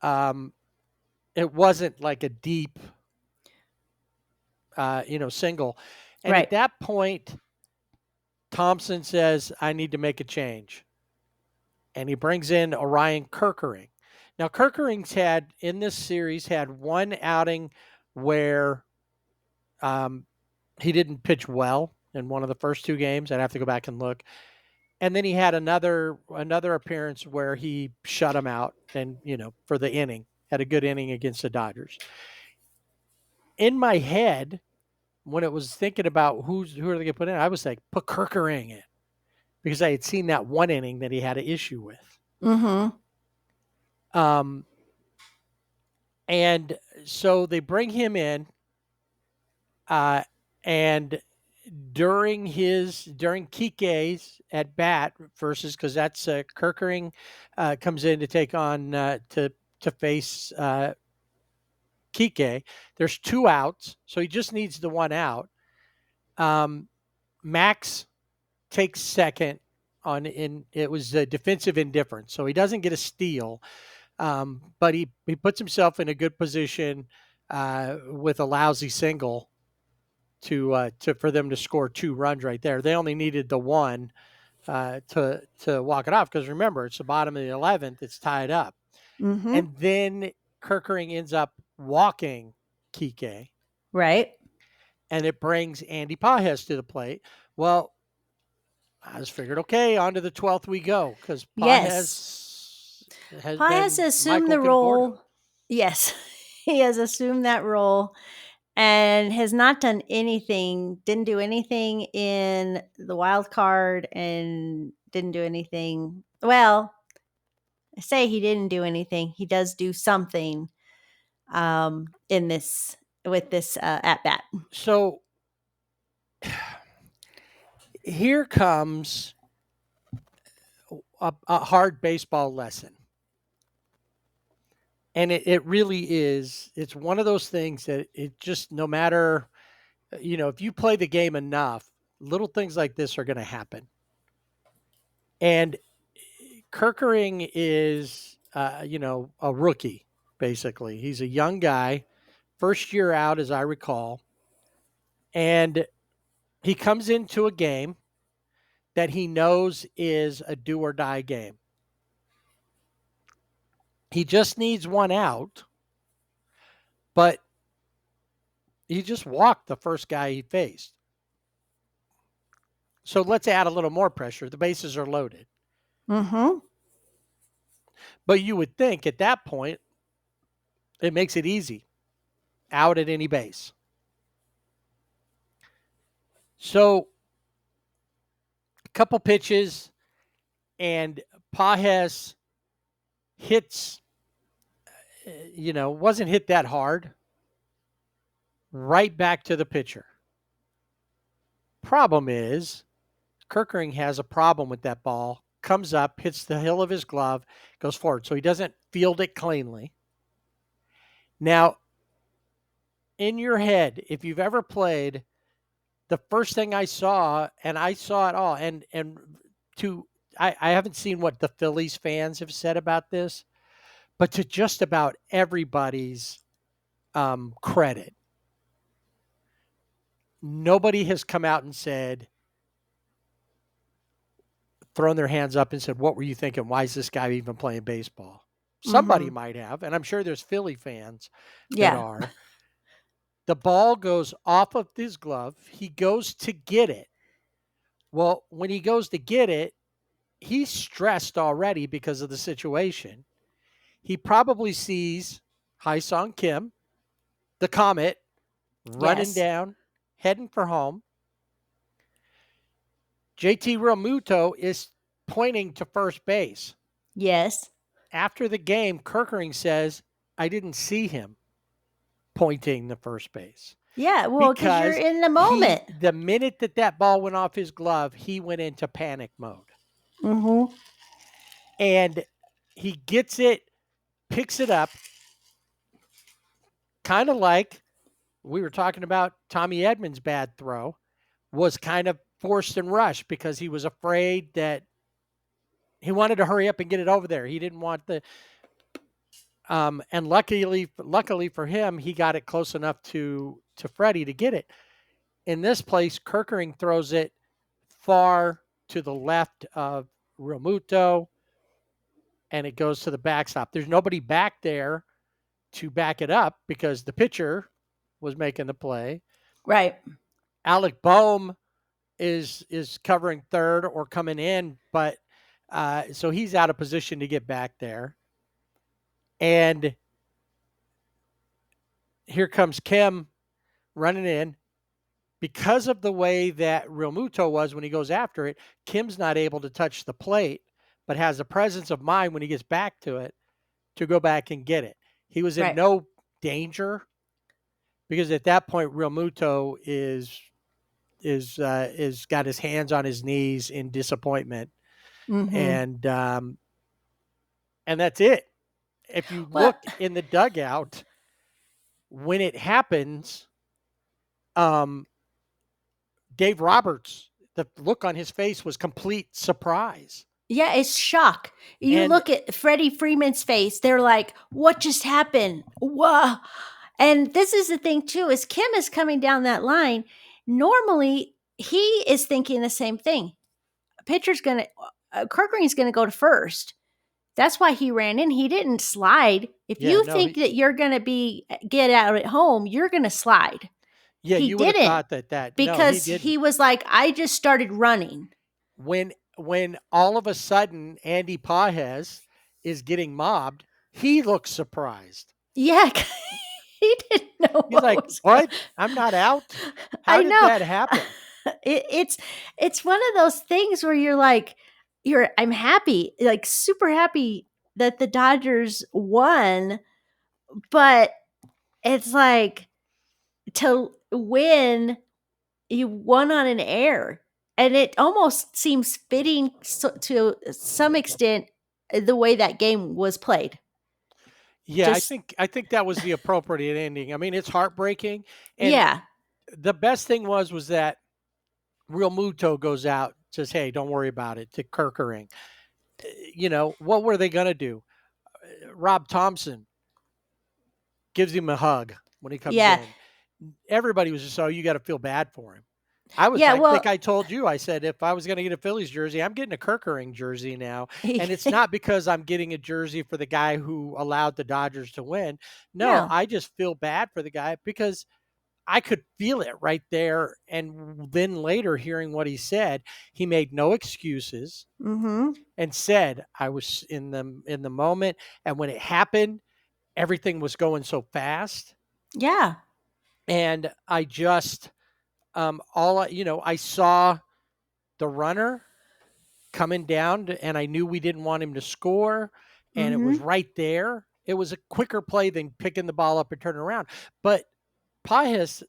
Speaker 3: it wasn't like a deep, single. And
Speaker 4: right.
Speaker 3: At that point, Thompson says, "I need to make a change," and he brings in Orion Kerkering. Now, Kerkering's in this series had one outing where he didn't pitch well in one of the first 2 games. I'd have to go back and look. And then he had another appearance where he shut him out and, for the inning, had a good inning against the Dodgers. In my head, when it was thinking about who are they going to put in, I was like, put Kerkering in. because I had seen that one inning that he had an issue with.
Speaker 4: Mm-hmm.
Speaker 3: And so they bring him in, and during Kike's at bat versus, because that's Kerkering comes in to take on to face Kike. There's 2 outs, so he just needs the 1 out. Max takes second it was a defensive indifference, so he doesn't get a steal, but he puts himself in a good position with a lousy single to for them to score 2 runs right there. They only needed the 1 to walk it off, because remember, it's the bottom of the 11th, it's tied up.
Speaker 4: Mm-hmm.
Speaker 3: And then Kerkering ends up walking Kike,
Speaker 4: Right.
Speaker 3: and it brings Andy Pages to the plate. Well, I just figured, okay, on to the 12th we go, because
Speaker 4: Yes.
Speaker 3: has
Speaker 4: Pages
Speaker 3: been
Speaker 4: assumed
Speaker 3: Michael
Speaker 4: the role.
Speaker 3: Conforto.
Speaker 4: Yes. He has assumed that role and has not done anything, didn't do anything in the wild card, and didn't do anything. Well, I say he didn't do anything. He does do something in this with this at bat.
Speaker 3: So here comes a hard baseball lesson. And it really is. It's one of those things that it just, no matter, if you play the game enough, little things like this are going to happen. And Kerkering is, a rookie, basically. He's a young guy, first year out, as I recall. And he comes into a game that he knows is a do or die game. He just needs 1 out, but he just walked the first guy he faced. So let's add a little more pressure. The bases are loaded.
Speaker 4: Mm-hmm.
Speaker 3: But you would think at that point, it makes it easy. Out at any base. So a couple pitches, and Pages hits, wasn't hit that hard, right back to the pitcher. Problem is, Kerkering has a problem with that ball. Comes up, hits the heel of his glove, goes forward. So he doesn't field it cleanly. Now, in your head, if you've ever played, the first thing I saw, and I saw it all, I haven't seen what the Phillies fans have said about this, but to just about everybody's credit, nobody has come out and thrown their hands up and said, what were you thinking? Why is this guy even playing baseball? Somebody might have, and I'm sure there's Philly fans that are. The ball goes off of his glove. He goes to get it. Well, when he goes to get it, he's stressed already because of the situation. He probably sees Hae-Sung Kim, the Comet, running down, heading for home. JT Realmuto is pointing to first base.
Speaker 4: Yes.
Speaker 3: After the game, Kerkering says, I didn't see him pointing to first base.
Speaker 4: Yeah, well, because you're in the moment.
Speaker 3: The minute that ball went off his glove, he went into panic mode.
Speaker 4: Mm-hmm.
Speaker 3: And he gets it, picks it up, kind of like we were talking about Tommy Edman's bad throw, was kind of forced and rushed because he was afraid that he wanted to hurry up and get it over there. He didn't want and luckily for him, he got it close enough to Freddie to get it. In this place, Kerkering throws it far to the left of Realmuto, and it goes to the backstop. There's nobody back there to back it up because the pitcher was making the play.
Speaker 4: Right.
Speaker 3: Alec Boehm is covering third or coming in, but so he's out of position to get back there. And here comes Kim running in. because of the way that Real Muto was when he goes after it, Kim's not able to touch the plate, but has the presence of mind when he gets back to it to go back and get it. He was in
Speaker 4: Right.
Speaker 3: no danger because at that point, Real Muto is got his hands on his knees in disappointment,
Speaker 4: Mm-hmm.
Speaker 3: and that's it. If you
Speaker 4: Well,
Speaker 3: look in the dugout when it happens, um, Dave Roberts, the look on his face was complete surprise.
Speaker 4: yeah, it's shock. You
Speaker 3: And
Speaker 4: look at Freddie Freeman's face, they're like, what just happened? Whoa. And this is the thing too, is Kim is coming down that line. Normally, he is thinking the same thing. Pitcher's going to, Kirkring's going to go to first. That's why he ran in. He didn't slide. If
Speaker 3: Yeah,
Speaker 4: you
Speaker 3: no,
Speaker 4: think that you're going to get out at home, you're going to slide.
Speaker 3: yeah,
Speaker 4: He
Speaker 3: you would have
Speaker 4: didn't,
Speaker 3: thought that no, he
Speaker 4: because
Speaker 3: didn't.
Speaker 4: he was like, I just started running.
Speaker 3: When all of a sudden Andy Pages is getting mobbed, he looks surprised.
Speaker 4: Yeah, he didn't know
Speaker 3: He's like,
Speaker 4: was
Speaker 3: "What? I'm not out? How
Speaker 4: I
Speaker 3: did
Speaker 4: know.
Speaker 3: that happen?"
Speaker 4: It's one of those things where you're like, I'm happy, like super happy that the Dodgers won, but it's like, to win, you won on an error. And it almost seems fitting to some extent the way that game was played.
Speaker 3: Yeah,
Speaker 4: Just
Speaker 3: I think that was the appropriate ending. I mean, it's heartbreaking, and
Speaker 4: yeah.
Speaker 3: the best thing was that Real Muto goes out, says, "Hey, don't worry about it," to Kerkering. What were they going to do? Rob Thompson gives him a hug when he comes
Speaker 4: Yeah.
Speaker 3: in. Everybody was just, "Oh, you got to feel bad for him." I
Speaker 4: Yeah,
Speaker 3: think
Speaker 4: well,
Speaker 3: I told you, I said, if I was going to get a Phillies jersey, I'm getting a Kerkering jersey now. And it's not because I'm getting a jersey for the guy who allowed the Dodgers to win. No,
Speaker 4: no.
Speaker 3: I just feel bad for the guy because I could feel it right there. And then later, hearing what he said, he made no excuses
Speaker 4: Mm-hmm.
Speaker 3: and said, "I was in the moment, and when it happened, everything was going so fast,
Speaker 4: Yeah.
Speaker 3: and I just I saw the runner coming down, and I knew we didn't want him to score, and it was
Speaker 4: Mm-hmm.
Speaker 3: right there. It was a quicker play than picking the ball up and turning around. But Pages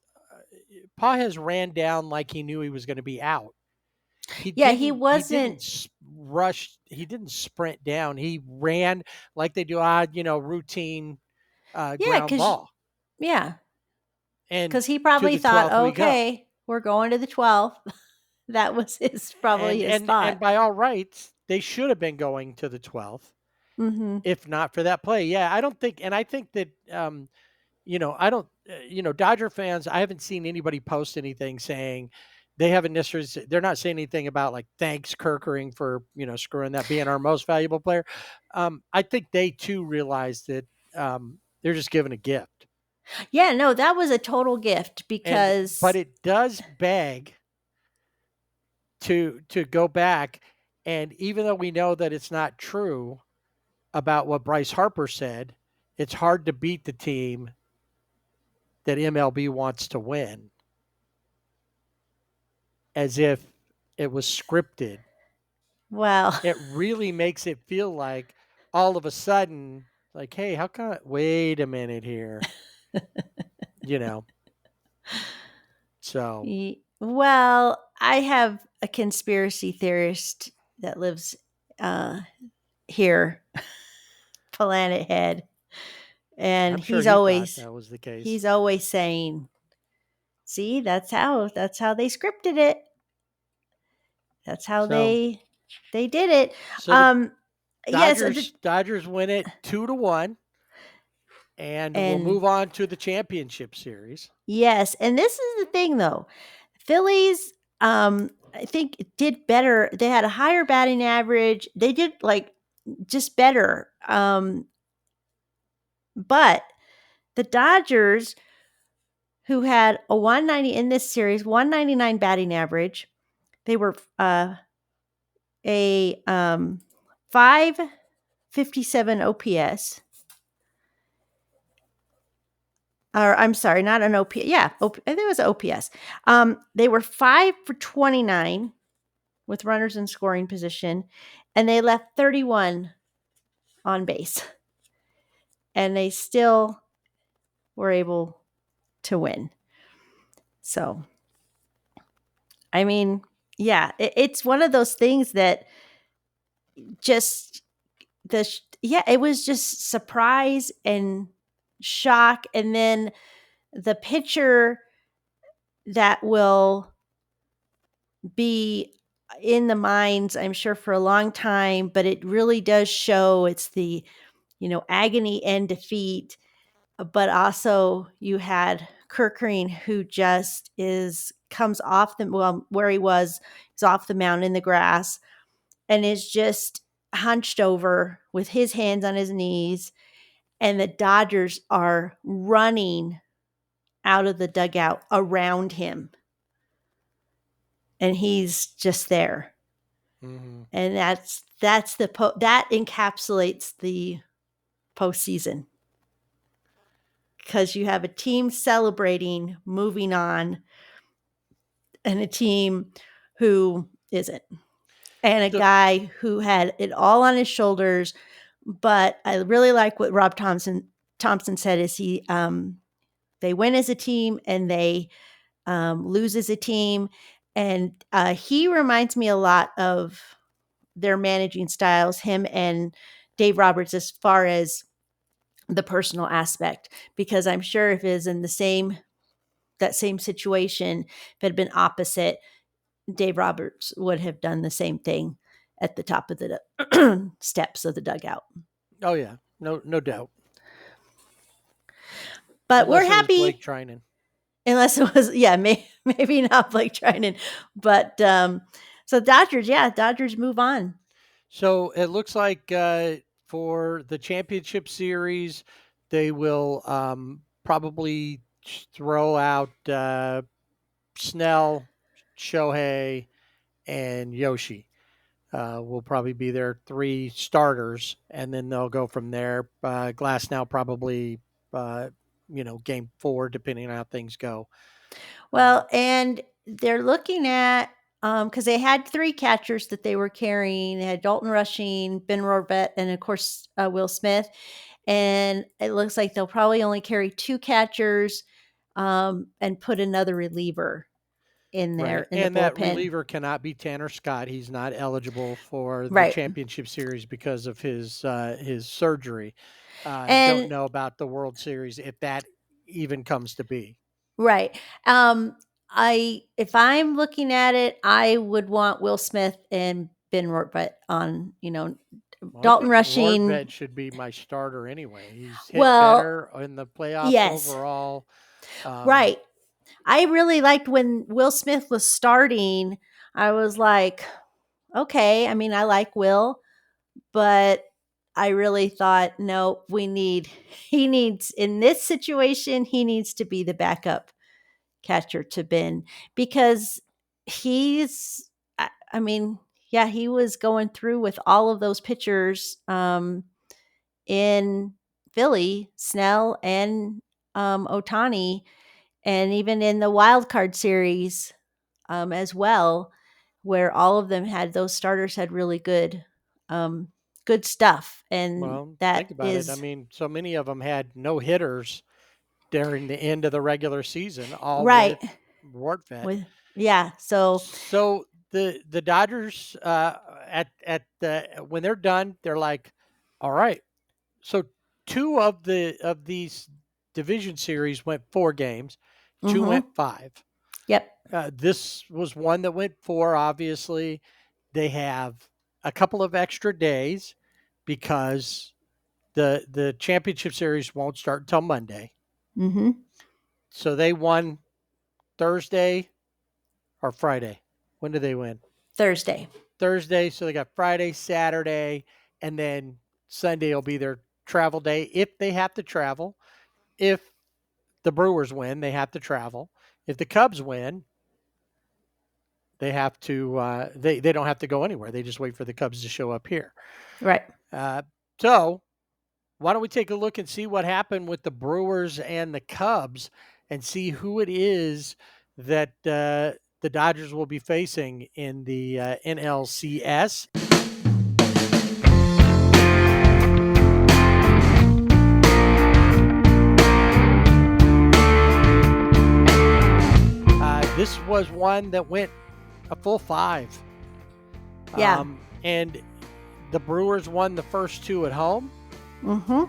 Speaker 3: ran down like he knew he was going to be out. He
Speaker 4: Yeah, he
Speaker 3: didn't. He
Speaker 4: wasn't.
Speaker 3: didn't rush. He didn't sprint down. He ran like they do, routine
Speaker 4: Yeah,
Speaker 3: ground
Speaker 4: because
Speaker 3: ball,
Speaker 4: yeah,
Speaker 3: and
Speaker 4: because he
Speaker 3: to
Speaker 4: probably
Speaker 3: the
Speaker 4: thought,
Speaker 3: 12th we go.
Speaker 4: okay, we're going to the 12th. That was probably his
Speaker 3: And
Speaker 4: thought.
Speaker 3: by all rights, they should have been going to the 12th.
Speaker 4: Mm-hmm.
Speaker 3: If not for that play. Yeah, I don't think, and I think that, I don't, Dodger fans, I haven't seen anybody post anything saying they haven't necessarily, they're not saying anything about like, thanks Kerkering for, screwing that, being our most valuable player. I think they too realized that they're just giving a gift.
Speaker 4: Yeah, no, that was a total gift
Speaker 3: But
Speaker 4: because
Speaker 3: it does beg to go back. And even though we know that it's not true about what Bryce Harper said, it's hard to beat the team that MLB wants to win as if it was scripted.
Speaker 4: well,
Speaker 3: It really makes it feel like all of a sudden, like, hey, how come? Wait a minute here, you know. So
Speaker 4: well, I have a conspiracy theorist that lives here, Planet Head, and
Speaker 3: I'm sure
Speaker 4: he's
Speaker 3: he thought
Speaker 4: always
Speaker 3: that was the case.
Speaker 4: he's always saying, "See, that's how they scripted it. That's how
Speaker 3: So
Speaker 4: they did it."
Speaker 3: so the
Speaker 4: Yes,
Speaker 3: Dodgers win it 2-1, and we'll
Speaker 4: and
Speaker 3: move on to the championship series.
Speaker 4: yes, and this is the thing though. Phillies, I think did better. They had a higher batting average. They did like just better. But the Dodgers, who had a 190 in this series, 199 batting average, they were a 557 OPS. or I'm sorry, not an OPS. Yeah, I think it was OPS. They were 5 for 29 with runners in scoring position, and they left 31 on base. And they still were able to win. So, I mean, yeah, it's one of those things that just it was just surprise and shock. And then the pitcher that will be in the minds, I'm sure, for a long time, but it really does show it's the, agony and defeat. But also you had Kirkering, who just comes off where he's off the mound in the grass and is just hunched over with his hands on his knees. And the Dodgers are running out of the dugout around him. And he's just there.
Speaker 3: Mm-hmm.
Speaker 4: And that encapsulates the postseason. Because you have a team celebrating, moving on, and a team who isn't. And a guy who had it all on his shoulders. But I really like what Rob Thompson said is they win as a team and they lose as a team. And he reminds me a lot of their managing styles, him and Dave Roberts, as far as the personal aspect, because I'm sure if it was in that same situation, if it had been opposite, Dave Roberts would have done the same thing at the top of the steps of the dugout.
Speaker 3: Oh yeah, no doubt.
Speaker 4: But
Speaker 3: unless
Speaker 4: we're happy.
Speaker 3: Blake Trinan.
Speaker 4: Unless it was, maybe not Blake Trinan, but so Dodgers move on.
Speaker 3: So it looks like for the championship series, they will probably throw out Snell, Shohei, and Yoshi. Will probably be their 3 starters, and then they'll go from there. Glass now probably, game 4, depending on how things go.
Speaker 4: Well, and they're looking at because they had 3 catchers that they were carrying. They had Dalton Rushing, Ben Rorbett, and of course Will Smith. And it looks like they'll probably only carry 2 catchers and put another reliever in there in
Speaker 3: and
Speaker 4: the
Speaker 3: that
Speaker 4: bullpen.
Speaker 3: reliever cannot be Tanner Scott. He's not eligible for the championship series because of his surgery. Don't know about the World Series if that even comes to be.
Speaker 4: Right. If I'm looking at it, I would want Will Smith and Ben Rorbett on, Dalton Rushing.
Speaker 3: Rorbett should be my starter anyway. He's hit better in the playoffs overall.
Speaker 4: Right. I really liked when Will Smith was starting. I was like, okay. I mean, I like Will, but I really thought, no, he needs, in this situation, he needs to be the backup catcher to Ben, because he was going through with all of those pitchers in Philly, Snell and Ohtani, and even in the wild card series as well, where all of them those starters had really good stuff. And
Speaker 3: think about it. I mean, so many of them had no hitters during the end of the regular season, all with Rortvedt.
Speaker 4: So
Speaker 3: the Dodgers when they're done, they're like, all right. So 2 of these division series went 4 games, 2 went 5.
Speaker 4: Yep.
Speaker 3: This was one that went 4. Obviously, they have a couple of extra days because the championship series won't start until Monday.
Speaker 4: Mm-hmm.
Speaker 3: So they won Thursday or Friday. When did they win?
Speaker 4: Thursday.
Speaker 3: So they got Friday, Saturday, and then Sunday will be their travel day if they have to travel. If the Brewers win, they have to travel. If the Cubs win, they have to. They don't have to go anywhere. They just wait for the Cubs to show up here.
Speaker 4: Right.
Speaker 3: So why don't we take a look and see what happened with the Brewers and the Cubs and see who it is that the Dodgers will be facing in the NLCS. This was one that went a full 5.
Speaker 4: Yeah.
Speaker 3: And the Brewers won the first 2 at home.
Speaker 4: Mm-hmm.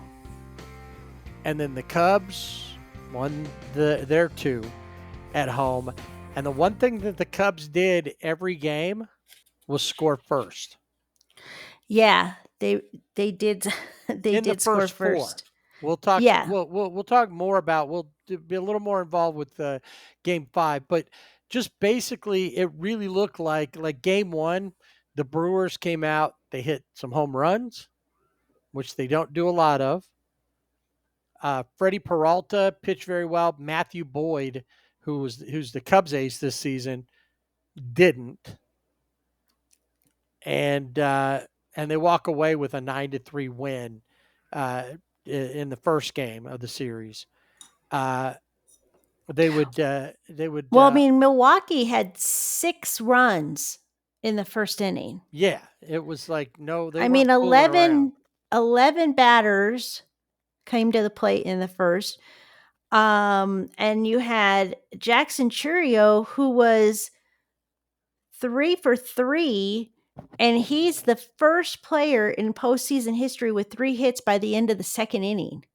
Speaker 3: And then the Cubs won their 2 at home. And the one thing that the Cubs did every game was score first.
Speaker 4: Yeah, they did. They
Speaker 3: in
Speaker 4: did
Speaker 3: the
Speaker 4: score
Speaker 3: first 4.
Speaker 4: first.
Speaker 3: We'll talk.
Speaker 4: Yeah.
Speaker 3: We'll talk more about. We'll be a little more involved with Game 5, but just basically, it really looked like Game 1. The Brewers came out. They hit some home runs, which they don't do a lot of. Freddie Peralta pitched very well. Matthew Boyd, who's the Cubs ace this season, didn't, and they walk away with a 9-3 win in the first game of the series. They would.
Speaker 4: Well, I mean, Milwaukee had 6 runs in the first inning.
Speaker 3: Yeah, it was like no. They
Speaker 4: I mean,
Speaker 3: weren't fooling around.
Speaker 4: 11 batters came to the plate in the first. And you had Jackson Churio, who was 3 for 3, and he's the first player in postseason history with 3 hits by the end of the second inning.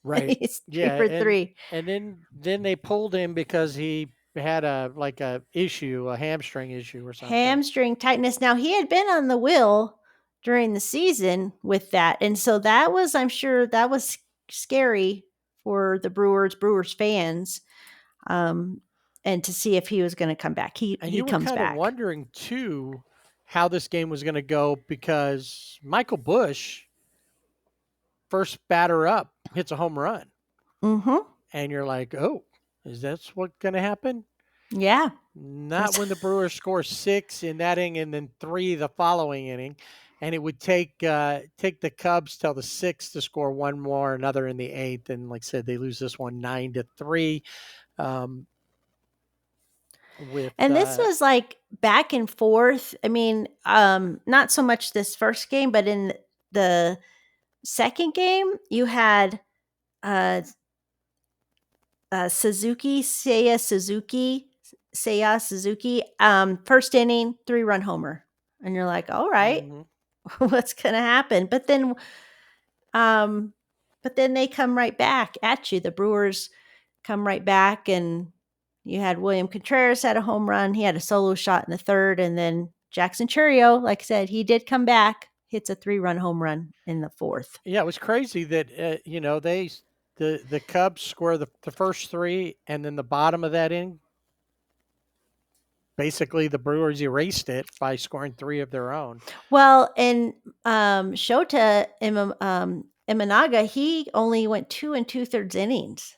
Speaker 3: Right.
Speaker 4: He's 3 for 3.
Speaker 3: And then they pulled him because he had a hamstring issue or something.
Speaker 4: Hamstring tightness. Now, he had been on the wheel during the season with that, and so that was, I'm sure, that was scary for the Brewers fans, and to see if he was going to come back. He comes back. And you were kind of
Speaker 3: wondering too how this game was going to go because Michael Busch, first batter up, hits a home run.
Speaker 4: Mm-hmm.
Speaker 3: And you're like, oh, is that what's going to happen?
Speaker 4: Yeah.
Speaker 3: Not when the Brewers score 6 in that inning and then 3 the following inning. And it would take the Cubs till the 6th to score one more, another in the 8th. And like I said, they lose this one 9-3.
Speaker 4: And this was like back and forth. I mean, not so much this first game, but in the second game, you had Seiya Suzuki, first inning, 3-run homer. And you're like, all right, what's going to happen? But then they come right back at you. The Brewers come right back, and you had William Contreras had a home run. He had a solo shot in the 3rd, and then Jackson Churio, like I said, he did come back, hits a 3-run home run in the 4th.
Speaker 3: Yeah, it was crazy that the Cubs score the first 3, and then the bottom of that inning, basically the Brewers erased it by scoring 3 of their own.
Speaker 4: Well, and Shota Imanaga, he only went 2 2/3 innings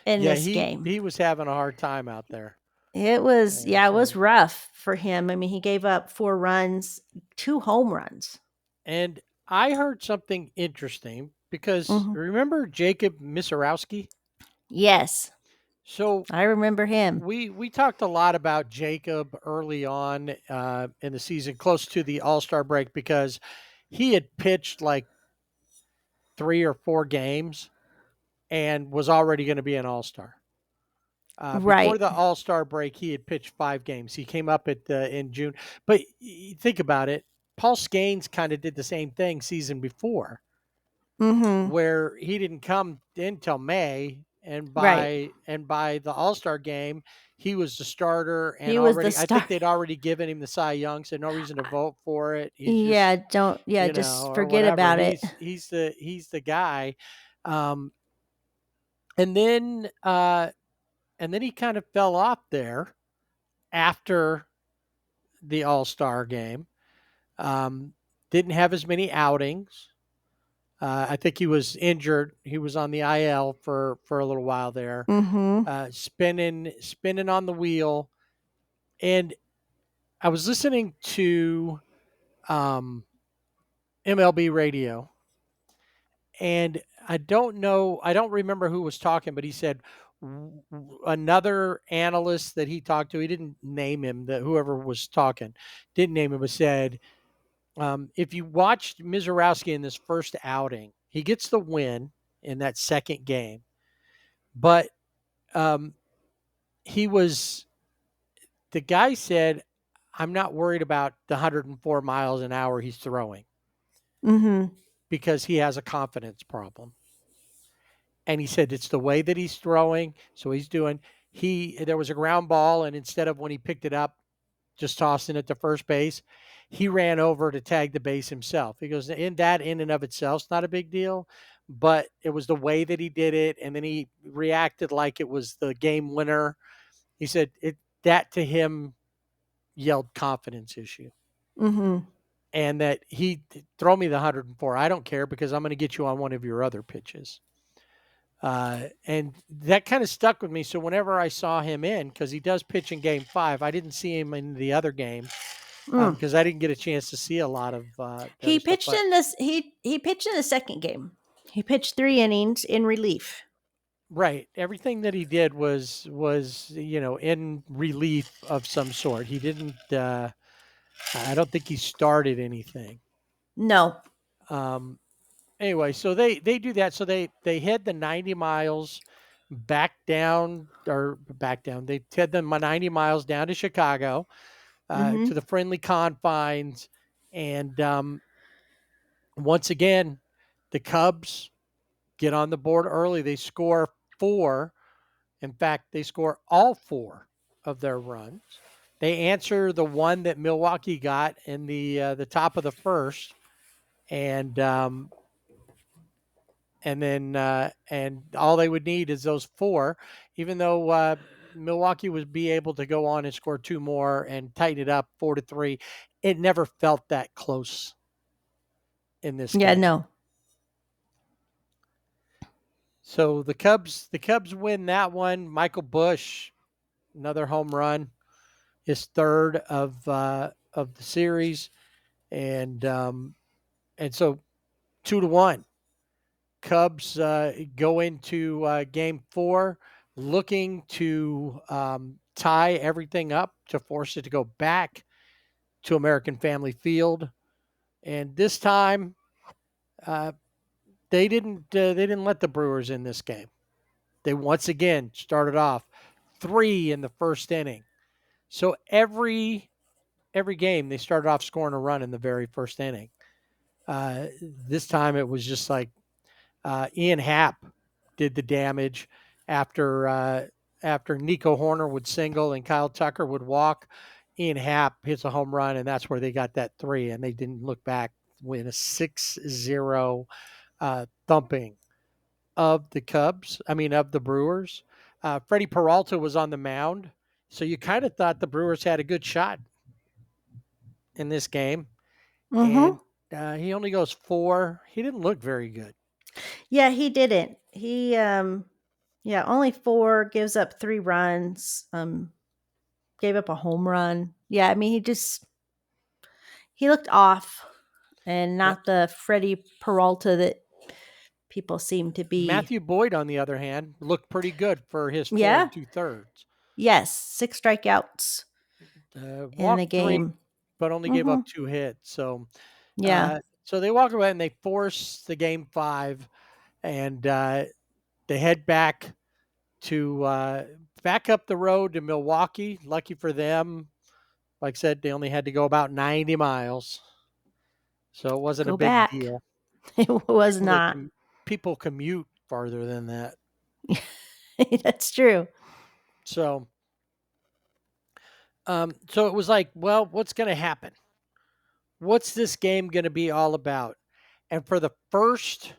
Speaker 4: in this game.
Speaker 3: He was having a hard time out there.
Speaker 4: It was, it was rough for him. I mean, he gave up 4 runs, 2 home runs.
Speaker 3: And I heard something interesting because remember Jacob Misarowski?
Speaker 4: Yes.
Speaker 3: So
Speaker 4: I remember him.
Speaker 3: We talked a lot about Jacob early on in the season, close to the All-Star break, because he had pitched like 3 or 4 games and was already going to be an All-Star. Before the All-Star break, he had pitched 5 games. He came up in June. But think about it. Paul Scanes kind of did the same thing season before, where he didn't come in till May. And by the All-Star game, he was the starter, and I think they'd already given him the Cy Young, so no reason to vote for it.
Speaker 4: Just forget about it.
Speaker 3: He's the guy, and then he kind of fell off there after the All-Star game. Didn't have as many outings. I think he was injured. He was on the IL for a little while there, spinning on the wheel. And I was listening to MLB radio, And I don't remember who was talking, but he said another analyst that he talked to, he didn't name him, that whoever was talking didn't name him, but said, if you watched Mizorowski in this first outing, he gets the win in that second game, but the guy said, I'm not worried about the 104 miles an hour he's throwing because he has a confidence problem. And he said it's the way that he's throwing. So there was a ground ball, and instead of when he picked it up, just tossing it to first base, he ran over to tag the base himself. He goes, in and of itself, it's not a big deal, but it was the way that he did it. And then he reacted like it was the game winner. He said that to him yelled confidence issue. And that he throw me the 104. I don't care because I'm going to get you on one of your other pitches. And that kind of stuck with me. So whenever I saw him in, because he does pitch in game 5, I didn't see him in the other game because I didn't get a chance to see a lot of.
Speaker 4: He pitched in this. He pitched in the second game. He pitched 3 innings in relief.
Speaker 3: Right. Everything that he did was in relief of some sort. He didn't. I don't think he started anything.
Speaker 4: No.
Speaker 3: Anyway, so they do that. So they head the 90 miles back down. They head them 90 miles down to Chicago to the friendly confines. And once again, the Cubs get on the board early. They score 4. In fact, they score all 4 of their runs. They answer the one that Milwaukee got in the top of the first, and then and all they would need is those 4. Even though Milwaukee would be able to go on and score 2 more and tighten it up 4-3, it never felt that close in this game.
Speaker 4: Yeah, no.
Speaker 3: So the Cubs win that one. Michael Busch, another home run, his 3rd of the series, and so 2-1. Cubs go into game 4 looking to tie everything up to force it to go back to American Family Field, and this time they didn't let the Brewers in this game. They once again started off 3 in the first inning. So every game they started off scoring a run in the very first inning. This time it was just like Ian Happ did the damage after Nico Horner would single and Kyle Tucker would walk. Ian Happ hits a home run, and that's where they got that 3, and they didn't look back. Win a 6-0 thumping of the Brewers. Freddie Peralta was on the mound, so you kind of thought the Brewers had a good shot in this game. And he only goes 4. He didn't look very good.
Speaker 4: Yeah, he didn't. He only 4, gives up 3 runs, gave up a home run. Yeah, I mean he looked off and not the Freddie Peralta that people seem to be.
Speaker 3: Matthew Boyd, on the other hand, looked pretty good for his 4 2/3.
Speaker 4: Yes, 6 strikeouts in the game,
Speaker 3: 3, but only gave up 2 hits. So so they walk away and they force the game 5, and they head back up the road to Milwaukee. Lucky for them, like I said, they only had to go about 90 miles, so it wasn't a big deal.
Speaker 4: It was not.
Speaker 3: People commute farther than that.
Speaker 4: That's true.
Speaker 3: So it was like, well, what's going to happen? What's this game going to be all about? And for the first,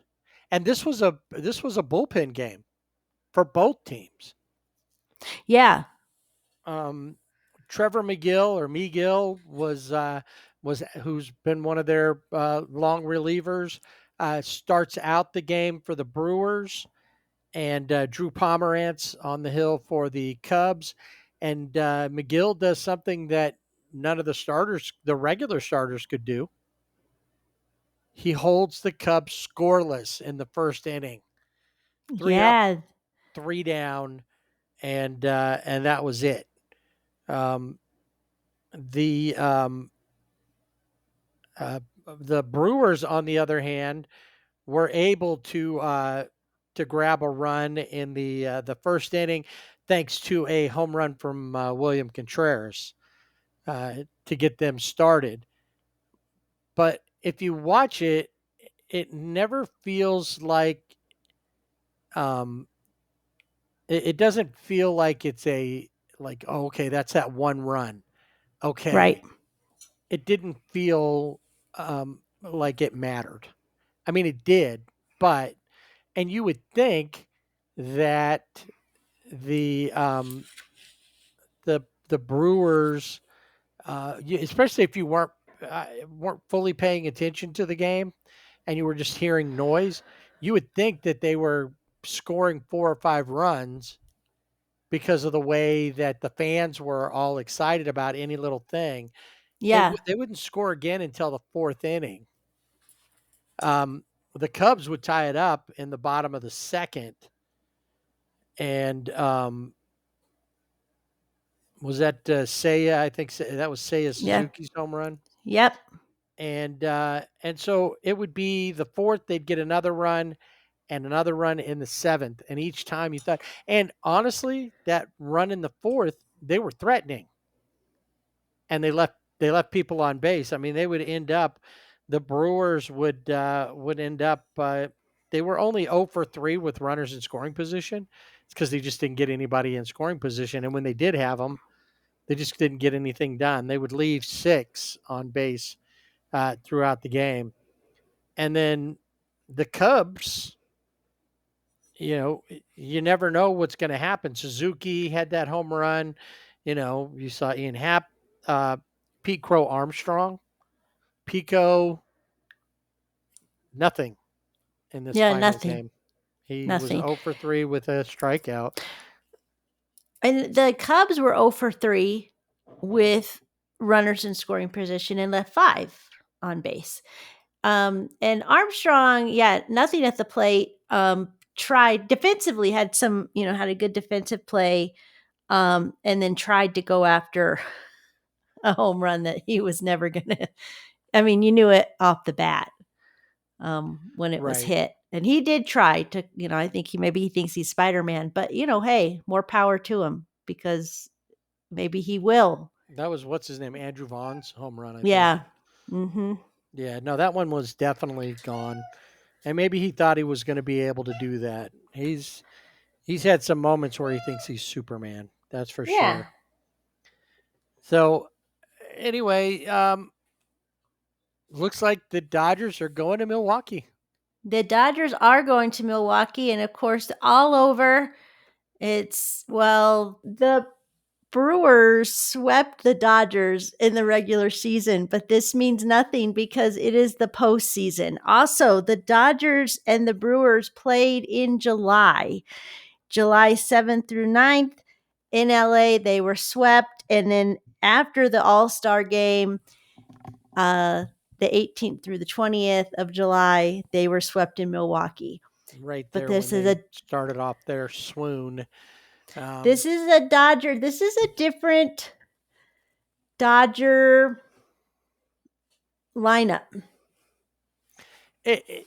Speaker 3: and this was a bullpen game for both teams.
Speaker 4: Yeah.
Speaker 3: Trevor McGill was who's been one of their long relievers, starts out the game for the Brewers, and Drew Pomerantz on the hill for the Cubs. And McGill does something that none of the regular starters could do. he holds the Cubs scoreless in the first inning. 3 up,
Speaker 4: Yeah.
Speaker 3: 3 down, and that was it. The Brewers, on the other hand, were able to grab a run in the first inning, thanks to a home run from William Contreras to get them started. But if you watch it, it never feels like it doesn't feel like it's okay, that's that one run. Okay.
Speaker 4: Right.
Speaker 3: It didn't feel like it mattered. I mean, it did, and you would think that the the Brewers, especially if you weren't fully paying attention to the game and you were just hearing noise, you would think that they were scoring 4 or 5 runs because of the way that the fans were all excited about any little thing.
Speaker 4: Yeah.
Speaker 3: They wouldn't score again until the 4th inning. The Cubs would tie it up in the bottom of the 2nd, and was that Seiya? I think that was Seiya Suzuki's home run.
Speaker 4: Yep.
Speaker 3: And so it would be the 4th, they'd get another run and another run in the 7th. And each time you thought, and honestly, that run in the 4th, they were threatening. And they left people on base. I mean, they would end up, the Brewers would end up, they were only 0 for 3 with runners in scoring position. It's because they just didn't get anybody in scoring position. And when they did have them, they just didn't get anything done. They would leave 6 on base throughout the game. And then the Cubs, you never know what's going to happen. Suzuki had that home run. You saw Ian Happ, Pete Crow Armstrong, Pico, nothing in this final
Speaker 4: nothing.
Speaker 3: game. He
Speaker 4: Nothing.
Speaker 3: was 0 for 3 with a strikeout.
Speaker 4: And the Cubs were 0 for 3 with runners in scoring position and left 5 on base. And Armstrong, nothing at the plate. Tried defensively, had a good defensive play, and then tried to go after a home run that he was never gonna. I mean, you knew it off the bat when it was
Speaker 3: Right.
Speaker 4: hit, and he did try to. I think he thinks he's Spider-Man, but hey, more power to him because maybe he will.
Speaker 3: That was what's his name, Andrew Vaughn's home run. I
Speaker 4: Yeah.
Speaker 3: think.
Speaker 4: Mm-hmm.
Speaker 3: Yeah. No, that one was definitely gone. And maybe he thought he was going to be able to do that. He's had some moments where he thinks he's Superman. That's for sure. So anyway, looks like the Dodgers are going to Milwaukee.
Speaker 4: The Dodgers are going to Milwaukee, and of course, all over. The Brewers swept the Dodgers in the regular season, but this means nothing because it is the postseason. Also, the Dodgers and the Brewers played in July 7th through 9th in LA. They were swept, and then after the All-Star game, the 18th through the 20th of July, they were swept in Milwaukee.
Speaker 3: Right
Speaker 4: But
Speaker 3: there,
Speaker 4: this
Speaker 3: when
Speaker 4: is
Speaker 3: they started off their swoon.
Speaker 4: This is a Dodger. This is a different Dodger lineup.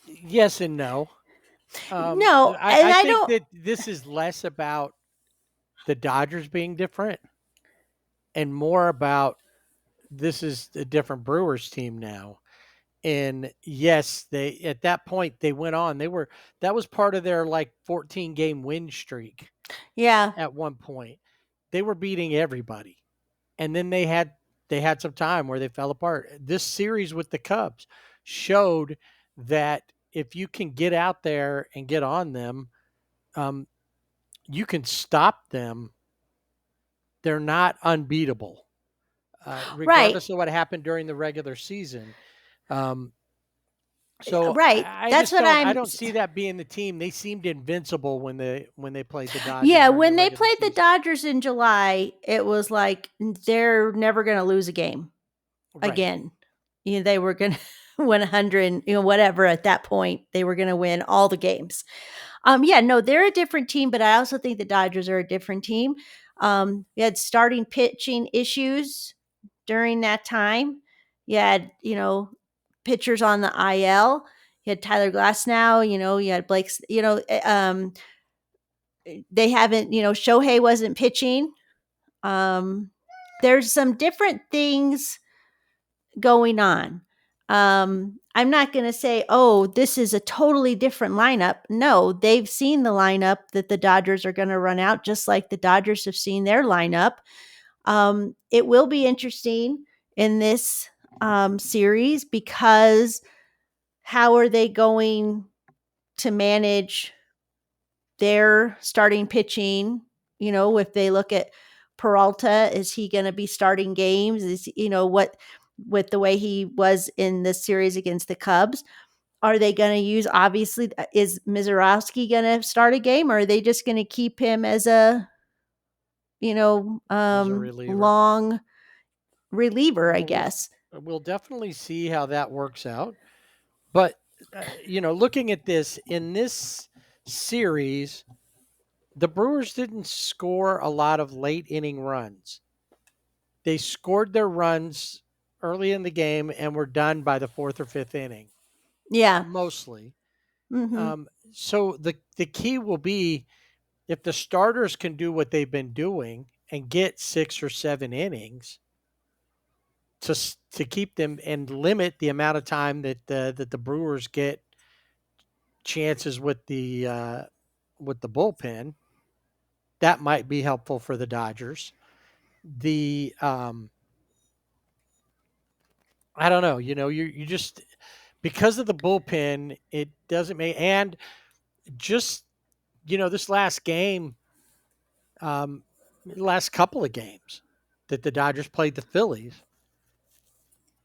Speaker 3: Yes and no.
Speaker 4: No,
Speaker 3: I think that this is less about the Dodgers being different and more about this is a different Brewers team now. And yes, they at that point they went on. That was part of their 14 game win streak.
Speaker 4: Yeah.
Speaker 3: At one point, they were beating everybody, and then they had some time where they fell apart. This series with the Cubs showed that if you can get out there and get on them, you can stop them. They're not unbeatable, regardless of what happened during the regular season. So
Speaker 4: right,
Speaker 3: I don't see that being the team. They seemed invincible when they played the Dodgers.
Speaker 4: Yeah, when they played the Dodgers in July, it was like they're never going to lose a game again. They were going to 100, whatever at that point, they were going to win all the games. No, they're a different team, but I also think the Dodgers are a different team. We had starting pitching issues during that time. You had, pitchers on the IL. You had Tyler Glasnow, you had Blake's, they haven't, Shohei wasn't pitching. There's some different things going on. I'm not going to say, oh, this is a totally different lineup. No, they've seen the lineup that the Dodgers are going to run out, just like the Dodgers have seen their lineup. It will be interesting in this series because how are they going to manage their starting pitching? If they look at Peralta, is he going to be starting games? Is, what with the way he was in this series against the Cubs? Are they going to use, obviously, is Mizorowski going to start a game, or are they just going to keep him as a,
Speaker 3: reliever.
Speaker 4: long reliever, I guess?
Speaker 3: We'll definitely see how that works out. But, looking at this, in this series, the Brewers didn't score a lot of late inning runs. They scored their runs early in the game and were done by the fourth or fifth inning.
Speaker 4: Yeah.
Speaker 3: Mostly.
Speaker 4: Mm-hmm.
Speaker 3: So the key will be if the starters can do what they've been doing and get 6 or 7 innings to keep them and limit the amount of time that the Brewers get chances with the bullpen, that might be helpful for the Dodgers. I don't know. You just, because of the bullpen, it doesn't make, and just, this last game, last couple of games that the Dodgers played the Phillies,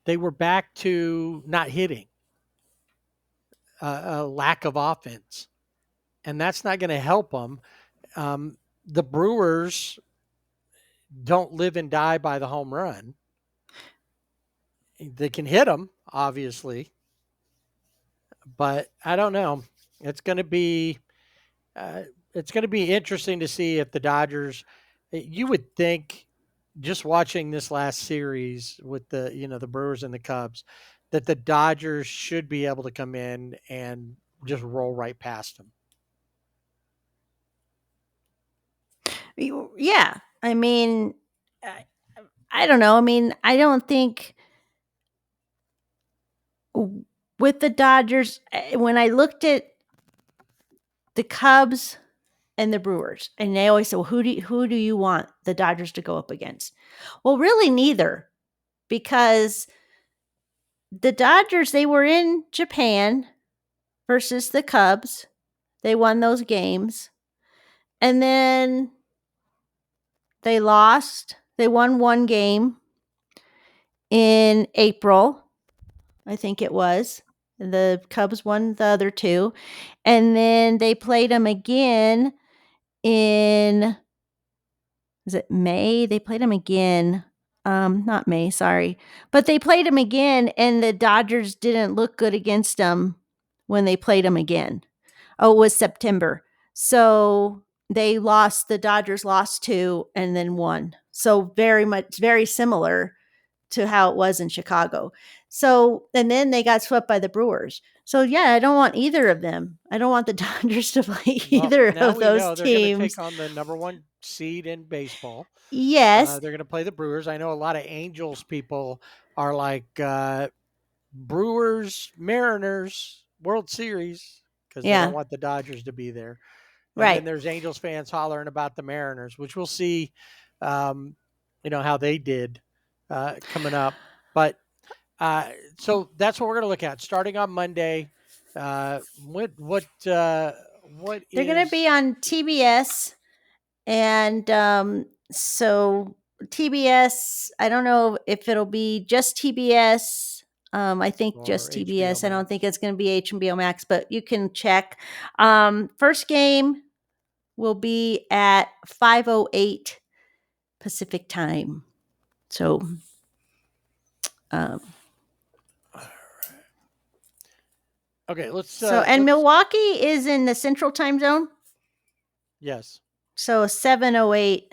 Speaker 3: they were back to not hitting, a lack of offense, and that's not going to help them. The Brewers don't live and die by the home run. They can hit them, obviously, but I don't know. It's going to be interesting to see if the Dodgers. You would think, just watching this last series with the Brewers and the Cubs, that the Dodgers should be able to come in and just roll right past them.
Speaker 4: Yeah. I mean, I don't know. I mean, I don't think with the Dodgers, when I looked at the Cubs and the Brewers, and they always say, well, who do you want the Dodgers to go up against? Well, really neither, because the Dodgers, they were in Japan versus the Cubs. They won those games. And then they lost. They won one game in April, I think it was. The Cubs won the other two. And then they played them again in, is it May? They played them again. Not May, sorry. But they played them again, and the Dodgers didn't look good against them when they played them again. Oh, it was September. So the Dodgers lost 2 and then 1. So very similar to how it was in Chicago. So, and then they got swept by the Brewers. So, yeah, I don't want either of them. I don't want the Dodgers to play either of those
Speaker 3: They're
Speaker 4: teams.
Speaker 3: going to take on the number 1 seed in baseball.
Speaker 4: Yes.
Speaker 3: They're going to play the Brewers. I know a lot of Angels people are like Brewers, Mariners, World Series, because they don't want the Dodgers to be there. And then there's Angels fans hollering about the Mariners, which we'll see, how they did coming up. But so that's what we're going to look at starting on Monday. What
Speaker 4: They're going to be on TBS, and so TBS. I don't know if it'll be just TBS. I think just TBS. I don't think it's going to be HBO Max, but you can check. First game will be at 5:08 Pacific time. So,
Speaker 3: Okay, let's.
Speaker 4: So, and Milwaukee is in the Central Time Zone.
Speaker 3: Yes.
Speaker 4: So 7:08